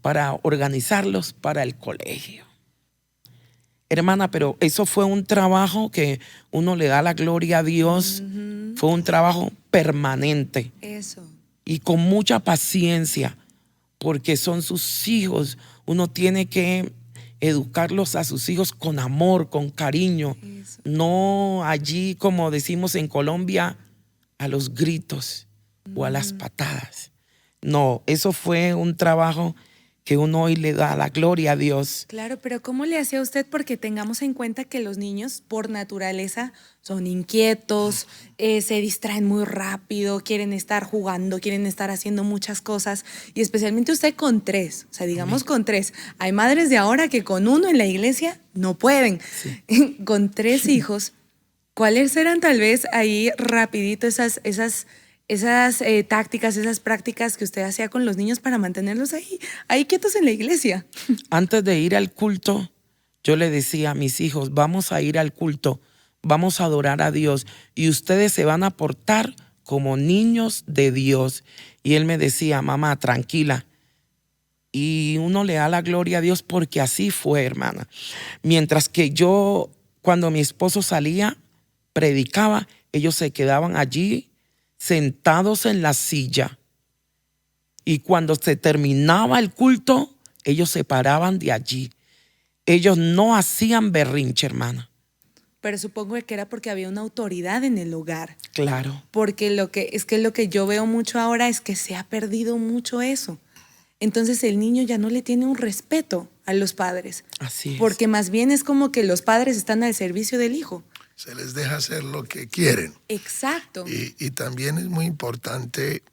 para organizarlos para el colegio. Hermana, pero eso fue un trabajo que uno le da la gloria a Dios. Fue un trabajo permanente. Eso. Y con mucha paciencia, porque son sus hijos. Uno tiene que educarlos a sus hijos con amor, con cariño. Eso. No allí, como decimos en Colombia, a los gritos o a las patadas. No, eso fue un trabajo que uno hoy le da la gloria a Dios. Claro, pero ¿cómo le hacía usted? Porque tengamos en cuenta que los niños por naturaleza son inquietos, se distraen muy rápido, quieren estar jugando, quieren estar haciendo muchas cosas, y especialmente usted con 3, o sea, digamos con 3. Hay madres de ahora que con 1 en la iglesia no pueden. Sí. Con 3 hijos, ¿cuáles eran tal vez ahí rapidito esas tácticas, esas prácticas que usted hacía con los niños para mantenerlos ahí quietos en la iglesia? Antes de ir al culto, yo le decía a mis hijos, vamos a ir al culto, vamos a adorar a Dios y ustedes se van a portar como niños de Dios. Y él me decía, mamá, tranquila. Y uno le da la gloria a Dios porque así fue, hermana. Mientras que yo, cuando mi esposo salía, predicaba, ellos se quedaban allí sentados en la silla, y cuando se terminaba el culto, ellos se paraban de allí. Ellos no hacían berrinche, hermana. Pero supongo que era porque había una autoridad en el hogar. Claro. Porque lo que yo veo mucho ahora es que se ha perdido mucho eso. Entonces el niño ya no le tiene un respeto a los padres. Así es. Porque más bien es como que los padres están al servicio del hijo. Se les deja hacer lo que quieren. Exacto. Y también es muy importante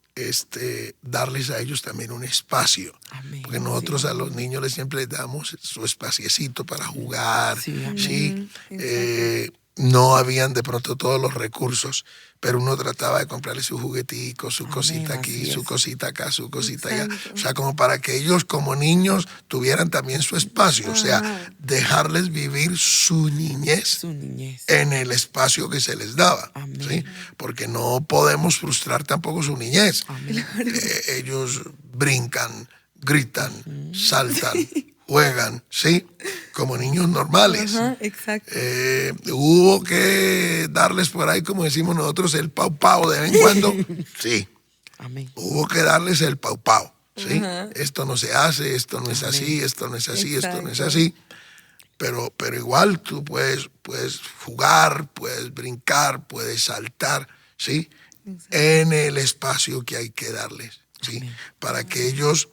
darles a ellos también un espacio. Amén. Porque nosotros a los niños siempre les damos su espaciecito para jugar. Sí, amén. ¿Sí? No habían de pronto todos los recursos, pero uno trataba de comprarle su juguetico, su cosita aquí, su cosita acá, su cosita allá. O sea, como para que ellos como niños tuvieran también su espacio. O sea, dejarles vivir su niñez en el espacio que se les daba. ¿Sí? Porque no podemos frustrar tampoco su niñez. Ellos brincan, gritan, saltan, juegan, ¿sí? Como niños normales. Ajá, exacto. Hubo que darles por ahí, como decimos nosotros, el pau de vez en cuando. Sí. Amén. Hubo que darles el pau, ¿sí? Esto no se hace, esto no es así, esto no es así, esto no es así. Pero igual tú puedes jugar, puedes brincar, puedes saltar, ¿sí? En el espacio que hay que darles, ¿sí? Para que ellos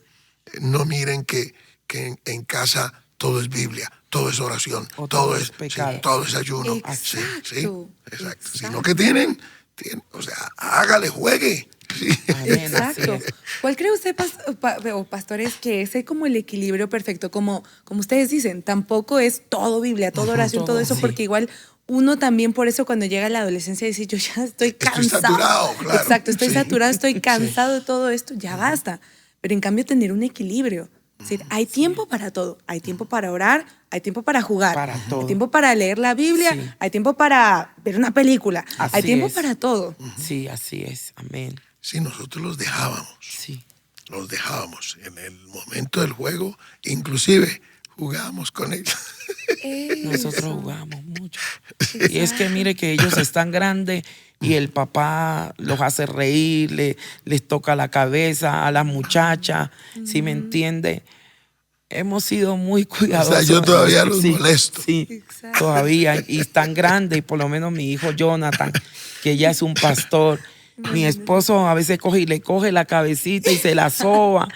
no miren que en casa todo es Biblia, todo es oración, todo es pecado, sí, todo es ayuno. Exacto. Exacto. Sino que tienen, o sea, hágale, juegue. Sí. Exacto. ¿Cuál cree usted, pastores, que es como el equilibrio perfecto? Como ustedes dicen, tampoco es todo Biblia, toda oración, todo eso, porque igual uno también por eso cuando llega a la adolescencia dice, yo ya estoy cansado. Estoy saturado, claro. Exacto, estoy saturado, estoy cansado de todo esto, ya basta. Pero en cambio tener un equilibrio. Es decir, hay tiempo para todo. Hay tiempo para orar, hay tiempo para jugar, Para todo. hay tiempo para leer la Biblia, Sí. hay tiempo para ver una película, Así hay tiempo es. para todo. Sí, así es. Amén. Sí, nosotros los dejábamos. Sí. Los dejábamos en el momento del juego, inclusive jugábamos con ellos. Nosotros jugamos mucho. Y es que mire que ellos están grandes y el papá los hace reír, les toca la cabeza a las muchachas, ¿sí me entiende? Hemos sido muy cuidadosos. yo todavía los Sí, molesto. Sí, Exacto. todavía. Y están grandes, y por lo menos mi hijo Jonathan, que ya es un pastor. Mi esposo a veces coge y le coge la cabecita y se la soba.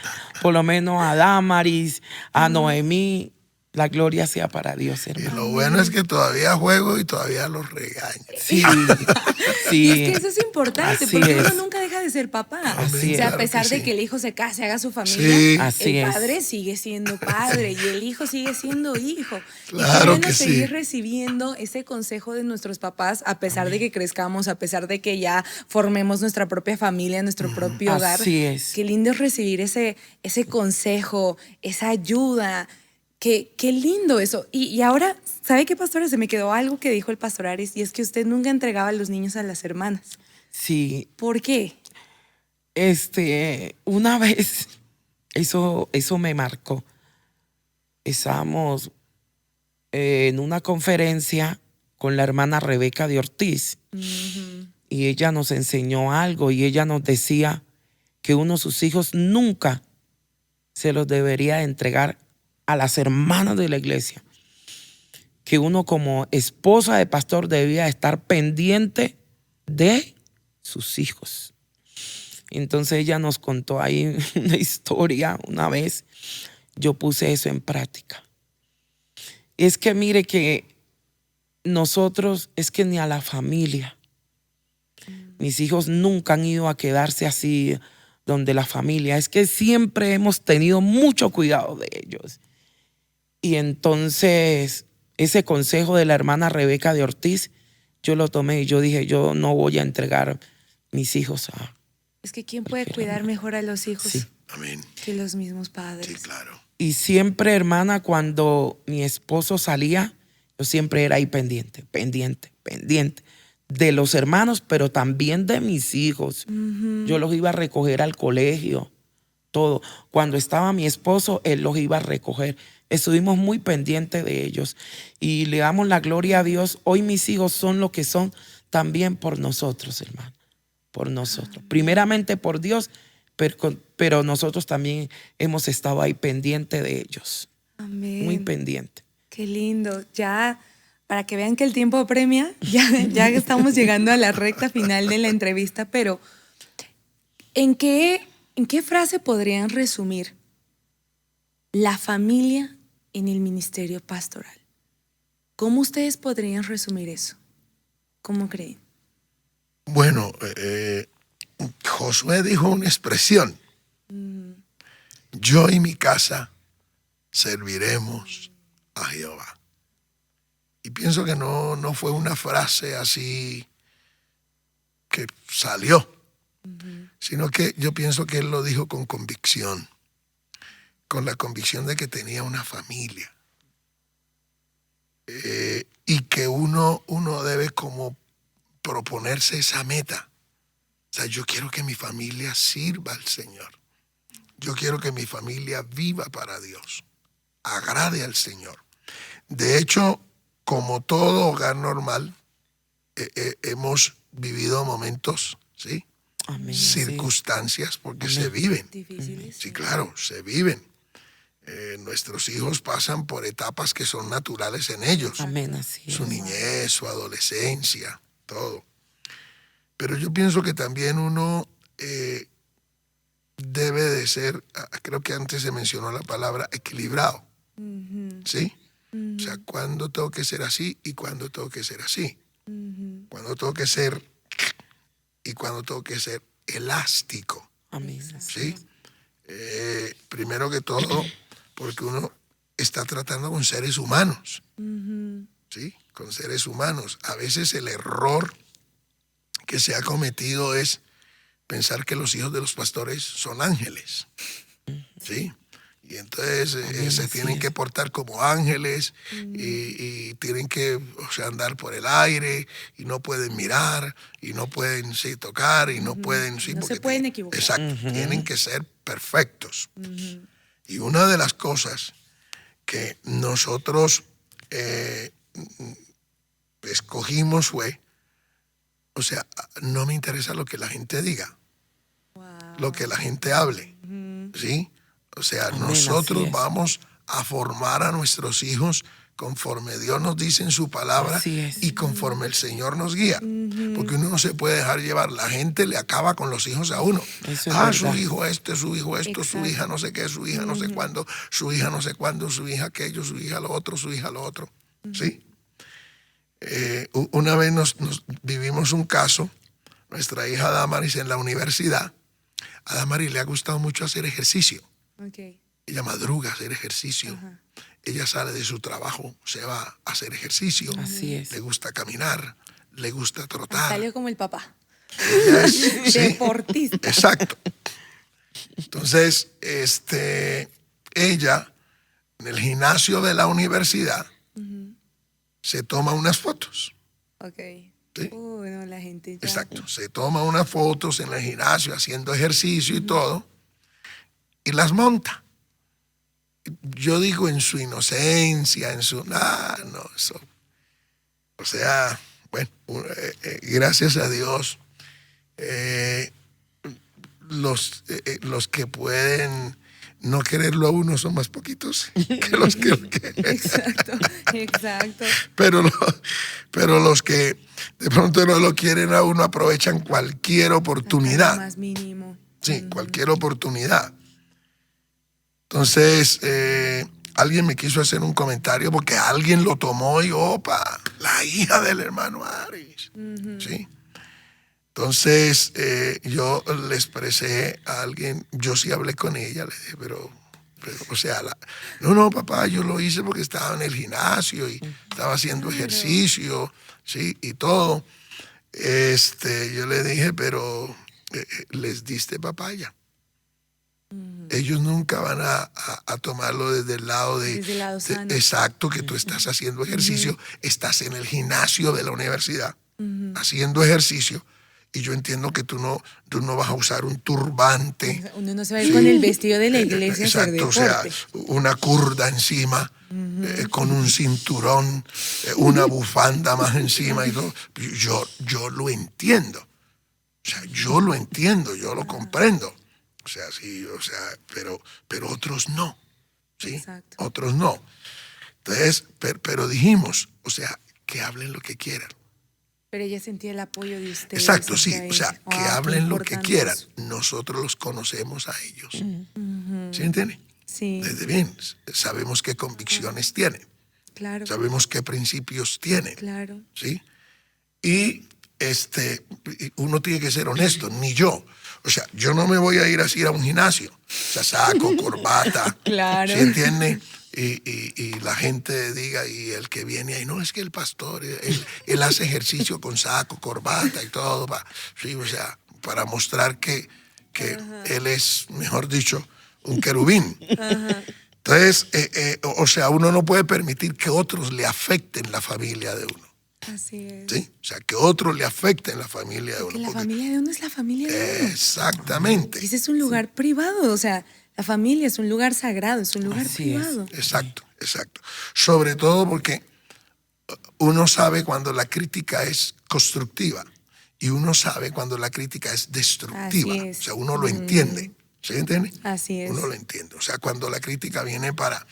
Por lo menos a Damaris, a Noemí. La gloria sea para Dios, Y hermano. lo bueno es que todavía juego y todavía los regaño. Sí, sí. Y es que eso es importante, Así porque es. uno nunca deja de ser papá. Así O sea, es. a Claro pesar que de sí. que el hijo se case, haga su familia, Sí. Así el es. padre sigue siendo padre y el hijo sigue siendo hijo. Claro y qué bueno que sí. seguir recibiendo ese consejo de nuestros papás, a pesar de que crezcamos, a pesar de que ya formemos nuestra propia familia, nuestro propio hogar. Así es. Qué lindo es recibir ese consejo, esa ayuda. Qué lindo eso. Y ahora, ¿sabe qué, pastora? Se me quedó algo que dijo el pastor Aris, y es que usted nunca entregaba a los niños a las hermanas. Sí, ¿Por qué? una vez, eso me marcó. Estábamos en una conferencia con la hermana Rebeca de Ortiz y ella nos enseñó algo y ella nos decía que uno de sus hijos nunca se los debería entregar a las hermanas de la iglesia, que uno como esposa de pastor debía estar pendiente de sus hijos. Entonces ella nos contó ahí una historia una vez. Yo puse eso en práctica. Es que mire que nosotros, es que ni a la familia, mis hijos nunca han ido a quedarse así donde la familia, es que siempre hemos tenido mucho cuidado de ellos. Y entonces ese consejo de la hermana Rebeca de Ortiz, yo lo tomé y yo dije, yo no voy a entregar mis hijos a... Es que ¿quién puede Prefiero cuidar no. mejor a los hijos Sí. Amén. que los mismos padres? Sí, claro. Y siempre, hermana, cuando mi esposo salía, yo siempre era ahí pendiente de los hermanos, pero también de mis hijos. Yo los iba a recoger al colegio, todo. Cuando estaba mi esposo, él los iba a recoger. Estuvimos muy pendientes de ellos y le damos la gloria a Dios. Hoy mis hijos son lo que son también por nosotros, hermano, por nosotros. Primeramente por Dios, pero nosotros también hemos estado ahí pendiente de ellos, Amén. muy pendiente. Qué lindo. Ya, para que vean que el tiempo apremia, ya estamos llegando a la recta final de la entrevista, pero ¿en qué frase podrían resumir la familia en el ministerio pastoral? ¿Cómo ustedes podrían resumir eso? ¿Cómo creen? Bueno, Josué dijo una expresión. Yo y mi casa serviremos a Jehová. Y pienso que no fue una frase así que salió, sino que yo pienso que él lo dijo con convicción, con la convicción de que tenía una familia. Y que uno debe como proponerse esa meta. O sea, yo quiero que mi familia sirva al Señor. Yo quiero que mi familia viva para Dios, agrade al Señor. De hecho, como todo hogar normal, hemos vivido momentos, ¿sí? Amén. Circunstancias, porque Amén. se viven. Difíciles. Sí, claro, se viven. Nuestros hijos pasan por etapas que son naturales en ellos. Amén, así es. Su niñez, su adolescencia, todo. Pero yo pienso que también uno debe de ser, creo que antes se mencionó la palabra equilibrado, ¿sí? O sea, cuándo tengo que ser así y cuándo tengo que ser así. Cuándo tengo que ser y cuándo tengo que ser elástico, Amén, así ¿sí? Primero que todo, porque uno está tratando con seres humanos, ¿sí? Con seres humanos. A veces el error que se ha cometido es pensar que los hijos de los pastores son ángeles, ¿sí? Y entonces se así tienen es. que portar como ángeles y tienen que, o sea, andar por el aire y no pueden mirar y no pueden tocar y no pueden, No se porque pueden equivocar. Exacto, tienen que ser perfectos. Y una de las cosas que nosotros escogimos fue, o sea, no me interesa lo que la gente diga, lo que la gente hable, ¿sí? O sea, Amén, nosotros así es. vamos a formar a nuestros hijos conforme Dios nos dice en su palabra Así es. y conforme el Señor nos guía. Porque uno no se puede dejar llevar. La gente le acaba con los hijos a uno. Eso es Su verdad. hijo esto, su Exacto. hija no sé qué, su hija no sé cuándo, su hija no sé cuándo, su hija aquello, su hija lo otro, su hija lo otro. ¿Sí? Una vez nos vivimos un caso, nuestra hija Damaris en la universidad. A Damaris le ha gustado mucho hacer ejercicio. Ok. Ella madruga a hacer ejercicio. Ella sale de su trabajo, se va a hacer ejercicio. Así es. Le gusta caminar, le gusta trotar. Salió como el papá. Ella es, sí, Deportista. exacto. Entonces, ella en el gimnasio de la universidad se toma unas fotos. Ok. Sí. No, la gente ya. Exacto. Se toma unas fotos en el gimnasio haciendo ejercicio y todo y las monta. Yo digo en su inocencia, en su... no, eso... O sea, bueno, gracias a Dios, los que pueden no quererlo a uno son más poquitos que los que lo quieren. Exacto, exacto. Pero los que de pronto no lo quieren a uno aprovechan cualquier Acá oportunidad. lo más mínimo. Sí, cualquier oportunidad. Entonces, alguien me quiso hacer un comentario porque alguien lo tomó y opa, la hija del hermano Aris. ¿Sí? Entonces, yo le expresé a alguien, yo sí hablé con ella, le dije, pero o sea, no, papá, yo lo hice porque estaba en el gimnasio y estaba haciendo ejercicio, ¿sí? Y todo. Yo le dije, pero les diste papaya. Ellos nunca van a tomarlo desde el lado Desde el lado sano. exacto, que tú estás haciendo ejercicio, estás en el gimnasio de la universidad haciendo ejercicio y yo entiendo que tú no vas a usar un turbante. Uno no se va a ir con el vestido de la iglesia a hacer Exacto, deporte. o sea, una curda encima, con un cinturón, una bufanda más encima y todo. Yo lo entiendo. O sea, yo lo entiendo, yo lo comprendo. O sea, sí, o sea, pero otros no. ¿Sí? Exacto. Otros no. Entonces, pero dijimos, o sea, que hablen lo que quieran. Pero ella sentía el apoyo de ustedes. Exacto, sí. hacia O sea, ella. que Qué hablen lo que importante quieran. eso. Nosotros los conocemos a ellos. ¿Sí entienden? Sí, Desde bien. Sabemos qué convicciones tienen. claro, Sabemos qué principios tienen. claro. ¿Sí? Y uno tiene que ser honesto, ni yo. O sea, yo no me voy a ir así a un gimnasio. O sea, saco, corbata. Claro. ¿Sí entiende? Y la gente diga, y el que viene ahí, no, es que el pastor, él hace ejercicio con saco, corbata y todo. Sí, o sea, para mostrar que él es, mejor dicho, un querubín. Entonces, o sea, uno no puede permitir que otros le afecten la familia de uno. Así es. ¿Sí? O sea, que otros le afecten la familia de Porque uno. la porque- familia de uno es la familia de uno. Exactamente. Y ese es un lugar privado, o sea, la familia es un lugar sagrado, es un lugar Así es. privado. Exacto, exacto. Sobre todo porque uno sabe cuando la crítica es constructiva y uno sabe cuando la crítica es destructiva. Así es. O sea, uno lo entiende. ¿Se entiende? Así es. Uno lo entiende. O sea, cuando la crítica viene para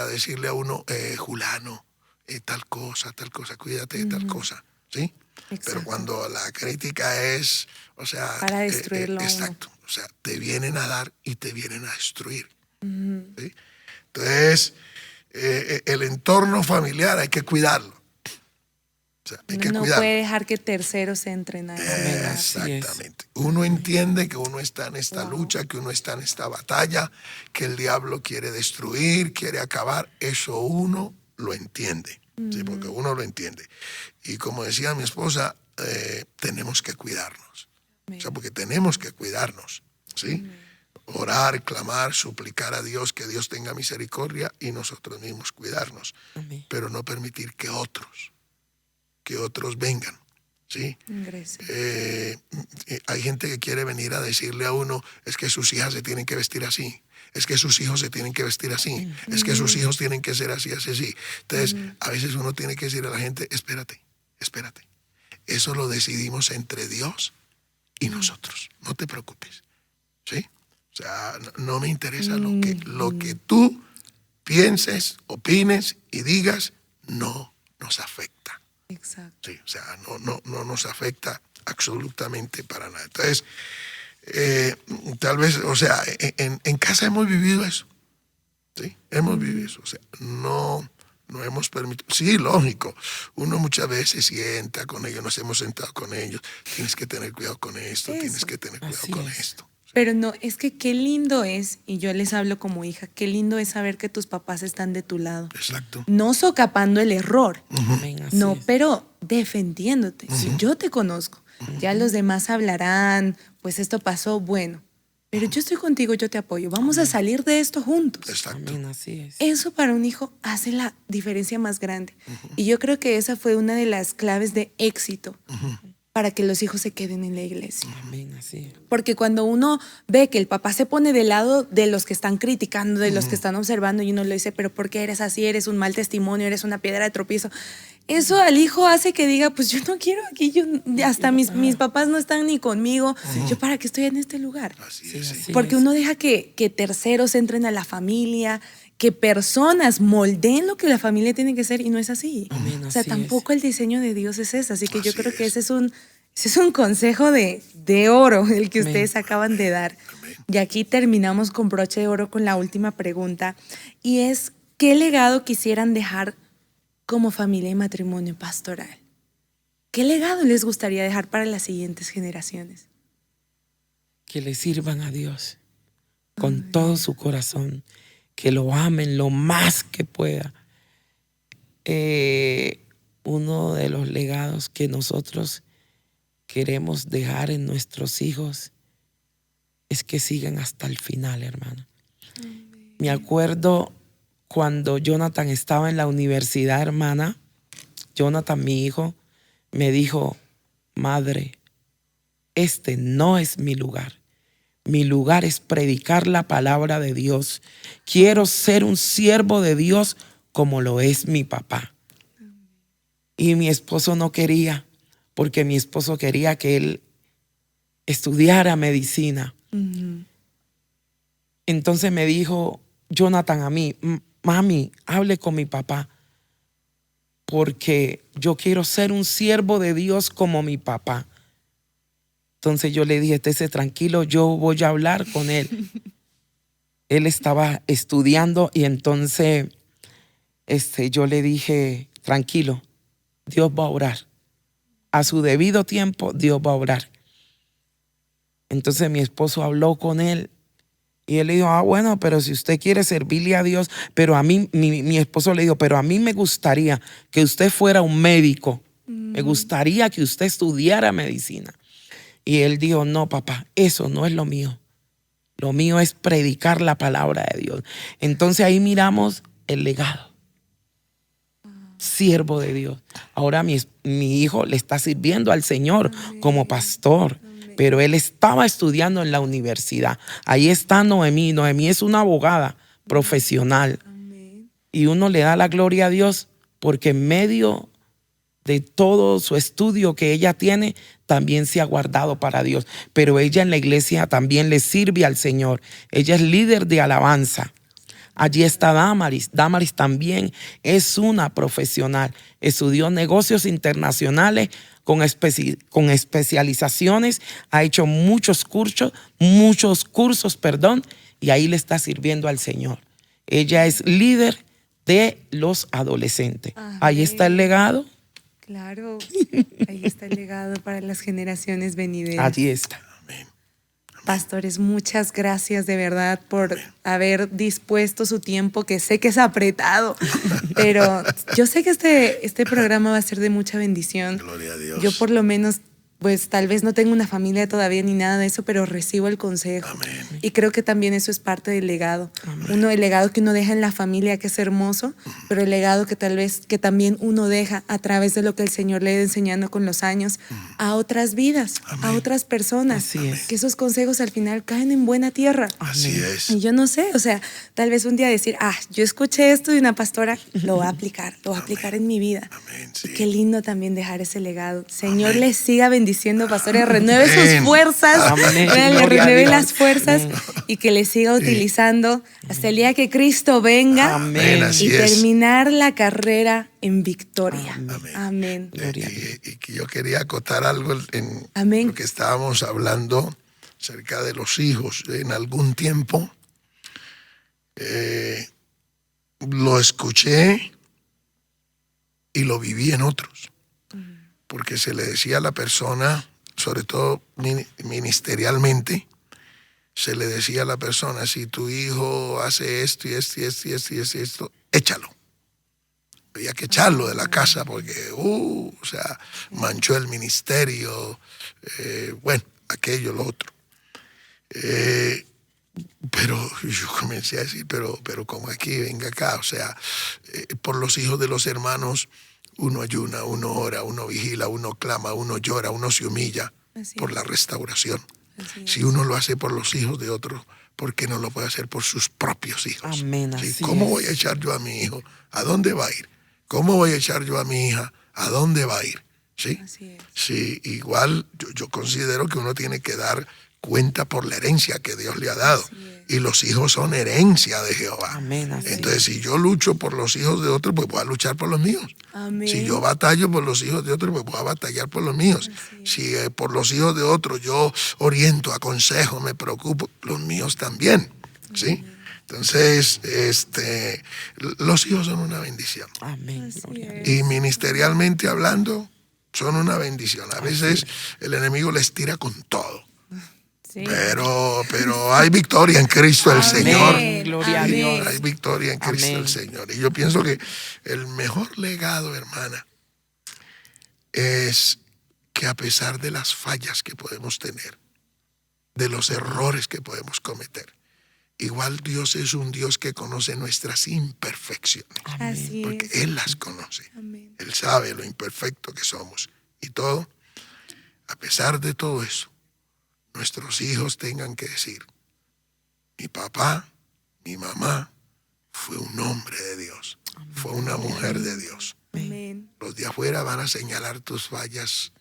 decirle a uno, Julano, tal cosa, cuídate de tal cosa. ¿Sí? Pero Exacto. cuando la crítica es, o sea, Para destruirlo a uno. exacto. O sea, te vienen a dar y te vienen a destruir. ¿Sí? Entonces, el entorno familiar hay que cuidarlo. O sea, hay que Uno no cuidarlo. puede dejar que terceros entren ahí. Amén, así es. Exactamente. Uno entiende que uno está en esta lucha, que uno está en esta batalla, que el diablo quiere destruir, quiere acabar. Eso uno lo entiende. ¿Sí? Porque uno lo entiende. Y como decía mi esposa, tenemos que cuidarnos. O sea, porque tenemos que cuidarnos. ¿Sí? orar, clamar, suplicar a Dios que Dios tenga misericordia y nosotros mismos cuidarnos. Amén. Pero no permitir que otros vengan. ¿Sí? Hay gente que quiere venir a decirle a uno, es que sus hijas se tienen que vestir así, es que sus hijos se tienen que vestir así, es que sus hijos tienen que ser así, así, así. Entonces, a veces uno tiene que decir a la gente, espérate. Eso lo decidimos entre Dios y nosotros. No te preocupes. ¿Sí? O sea, no me interesa lo que tú pienses, opines y digas, no nos afecta. Exacto. Sí, o sea, no nos afecta absolutamente para nada. Entonces, tal vez, o sea, en casa hemos vivido eso. ¿Sí? Hemos vivido eso. O sea, no hemos permitido. Sí, lógico. Uno muchas veces sienta con ellos, nos hemos sentado con ellos. Tienes que tener cuidado con esto, Eso. tienes que tener cuidado Así con es. esto. Pero no, es que qué lindo es, y yo les hablo como hija, qué lindo es saber que tus papás están de tu lado. Exacto. No socapando el error, Amén, así no, es. pero defendiéndote. Si yo te conozco, ya los demás hablarán, pues esto pasó, bueno, pero yo estoy contigo, yo te apoyo. Vamos a salir de esto juntos. Exacto. Amén, así es. Eso para un hijo hace la diferencia más grande. Y yo creo que esa fue una de las claves de éxito para que los hijos se queden en la iglesia. Amén, así es. Porque cuando uno ve que el papá se pone del lado de los que están criticando, de los que están observando, y uno le dice, pero ¿por qué eres así? Eres un mal testimonio, eres una piedra de tropiezo. Eso al hijo hace que diga, pues yo no quiero aquí, hasta mis papás no están ni conmigo, yo para qué estoy en este lugar. Así Sí, es. así Porque es. uno deja que terceros entren a la familia, que personas moldeen lo que la familia tiene que ser, y no es así. Amén, O sea, así tampoco el diseño de Dios es ese. Así que yo Así creo que es. ese es un consejo de oro, el que Amén. ustedes acaban de dar. Y aquí terminamos con broche de oro con la última pregunta. Y es, ¿qué legado quisieran dejar como familia y matrimonio pastoral? ¿Qué legado les gustaría dejar para las siguientes generaciones? Que le sirvan a Dios con todo su corazón, que lo amen lo más que pueda. Uno de los legados que nosotros queremos dejar en nuestros hijos es que sigan hasta el final, hermano. Me acuerdo cuando Jonathan estaba en la universidad, hermana. Jonathan, mi hijo, me dijo, madre, este no es mi lugar. Mi lugar es predicar la palabra de Dios. Quiero ser un siervo de Dios como lo es mi papá. Y mi esposo no quería, porque mi esposo quería que él estudiara medicina. Entonces me dijo Jonathan a mí, mami, hable con mi papá, porque yo quiero ser un siervo de Dios como mi papá. Entonces yo le dije, estése tranquilo, yo voy a hablar con él. Él estaba estudiando y entonces yo le dije, tranquilo, Dios va a orar. A su debido tiempo, Dios va a orar. Entonces mi esposo habló con él y él le dijo, bueno, pero si usted quiere servirle a Dios, pero a mí, mi esposo le dijo, pero a mí me gustaría que usted fuera un médico. Me gustaría que usted estudiara medicina. Y él dijo, no, papá, eso no es lo mío. Lo mío es predicar la palabra de Dios. Entonces ahí miramos el legado. Siervo de Dios. Ahora mi hijo le está sirviendo al Señor como pastor, pero él estaba estudiando en la universidad. Ahí está Noemí. Noemí es una abogada profesional. Y uno le da la gloria a Dios porque en medio de todo su estudio que ella tiene, también se ha guardado para Dios. Pero ella en la iglesia también le sirve al Señor. Ella es líder de alabanza. Allí está Damaris. Damaris también es una profesional. Estudió negocios internacionales con especializaciones. Ha hecho muchos cursos, y ahí le está sirviendo al Señor. Ella es líder de los adolescentes. Ahí está el legado. Claro, ahí está el legado para las generaciones venideras. Allí está. Pastores, muchas gracias de verdad por haber dispuesto su tiempo, que sé que es apretado, pero yo sé que este programa va a ser de mucha bendición. Gloria a Dios. Yo por lo menos pues tal vez no tengo una familia todavía ni nada de eso, pero recibo el consejo. Amén. Y creo que también eso es parte del legado. El legado que uno deja en la familia, que es hermoso, pero el legado que tal vez que también uno deja a través de lo que el Señor le ha ido enseñando con los años a otras vidas, a otras personas. Así es. Que esos consejos al final caen en buena tierra. Así es. Y yo no sé, o sea, tal vez un día decir, yo escuché esto de una pastora, lo voy a aplicar, lo voy a aplicar en mi vida. Amén, sí. Y qué lindo también dejar ese legado. Señor, les siga bendiciendo, pastores, renueve sus fuerzas, Amén. le Gloria a renueve Dios. las fuerzas y que le siga utilizando hasta el día que Cristo venga Amén. Así y es. terminar la carrera en victoria. Amén. Amén. Gloria a Dios. Y que yo quería acotar algo en Amén. lo que estábamos hablando acerca de los hijos. En algún tiempo lo escuché y lo viví en otros. Porque se le decía a la persona, sobre todo ministerialmente, se le decía a la persona, si tu hijo hace esto y esto y esto y esto y esto, y esto, échalo. Había que echarlo de la casa porque, manchó el ministerio, bueno, aquello, lo otro. Pero yo comencé a decir, pero como aquí, venga acá, o sea, por los hijos de los hermanos, uno ayuna, uno ora, uno vigila, uno clama, uno llora, uno se humilla por la restauración. Si uno lo hace por los hijos de otros, ¿por qué no lo puede hacer por sus propios hijos? Amén, ¿Sí? así ¿Cómo es. voy a echar yo a mi hijo? ¿A dónde va a ir? ¿Cómo voy a echar yo a mi hija? ¿A dónde va a ir? ¿Sí? Así es. Sí, igual yo considero que uno tiene que dar cuenta por la herencia que Dios le ha dado. Y los hijos son herencia de Jehová. Amén, así Entonces, si yo lucho por los hijos de otros, pues voy a luchar por los míos. Amén. Si yo batallo por los hijos de otros, pues voy a batallar por los míos. Si por los hijos de otros yo oriento, aconsejo, me preocupo, los míos también. ¿Sí? Entonces, los hijos son una bendición. Amén. Así Gloria a es. Dios. Y ministerialmente hablando, son una bendición. A veces el enemigo les tira con todo. Sí. Pero hay victoria en Cristo el Amén. Señor. Gloria a Amén. Dios. Hay victoria en Cristo Amén. el Señor. Y yo pienso que el mejor legado, hermana, es que a pesar de las fallas que podemos tener, de los errores que podemos cometer, igual Dios es un Dios que conoce nuestras imperfecciones. Así Porque es. Él las conoce. Amén. Él sabe lo imperfecto que somos. Y todo, a pesar de todo eso, nuestros hijos tengan que decir, mi papá, mi mamá, fue un hombre de Dios, fue una mujer de Dios. Amén. Los de afuera van a señalar tus fallas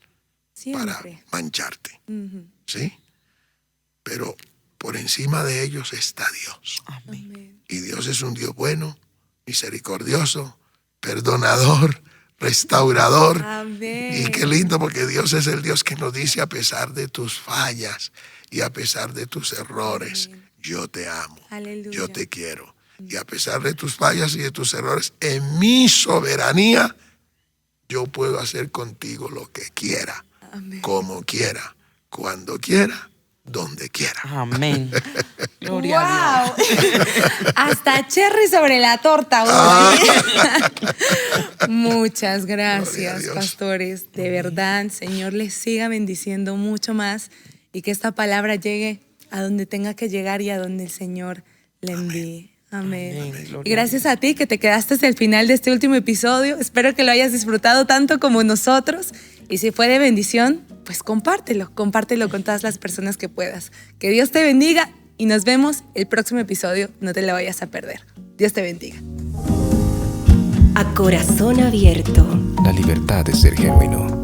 para Siempre. mancharte, Ujú. ¿sí? Pero por encima de ellos está Dios. Amén. Amén. Y Dios es un Dios bueno, misericordioso, perdonador, restaurador. Amén. Y qué lindo, porque Dios es el Dios que nos dice, a pesar de tus fallas y a pesar de tus errores, yo te amo, Aleluya. yo te quiero. Y a pesar de tus fallas y de tus errores, en mi soberanía, yo puedo hacer contigo lo que quiera, Amén. como quiera, cuando quiera, donde quiera. Amén. Gloria a Dios. ¡Wow! Hasta cherry sobre la torta. Muchas Gloria a gracias, Dios. pastores. De verdad, Señor les siga bendiciendo mucho más y que esta palabra llegue a donde tenga que llegar y a donde el Señor le envíe. Amén. Amén. Gloria Y gracias a ti que te quedaste hasta el final de este último episodio. Espero que lo hayas disfrutado tanto como nosotros. Y si fue de bendición, pues compártelo con todas las personas que puedas. Que Dios te bendiga y nos vemos el próximo episodio. No te lo vayas a perder. Dios te bendiga. A corazón abierto. La libertad de ser genuino.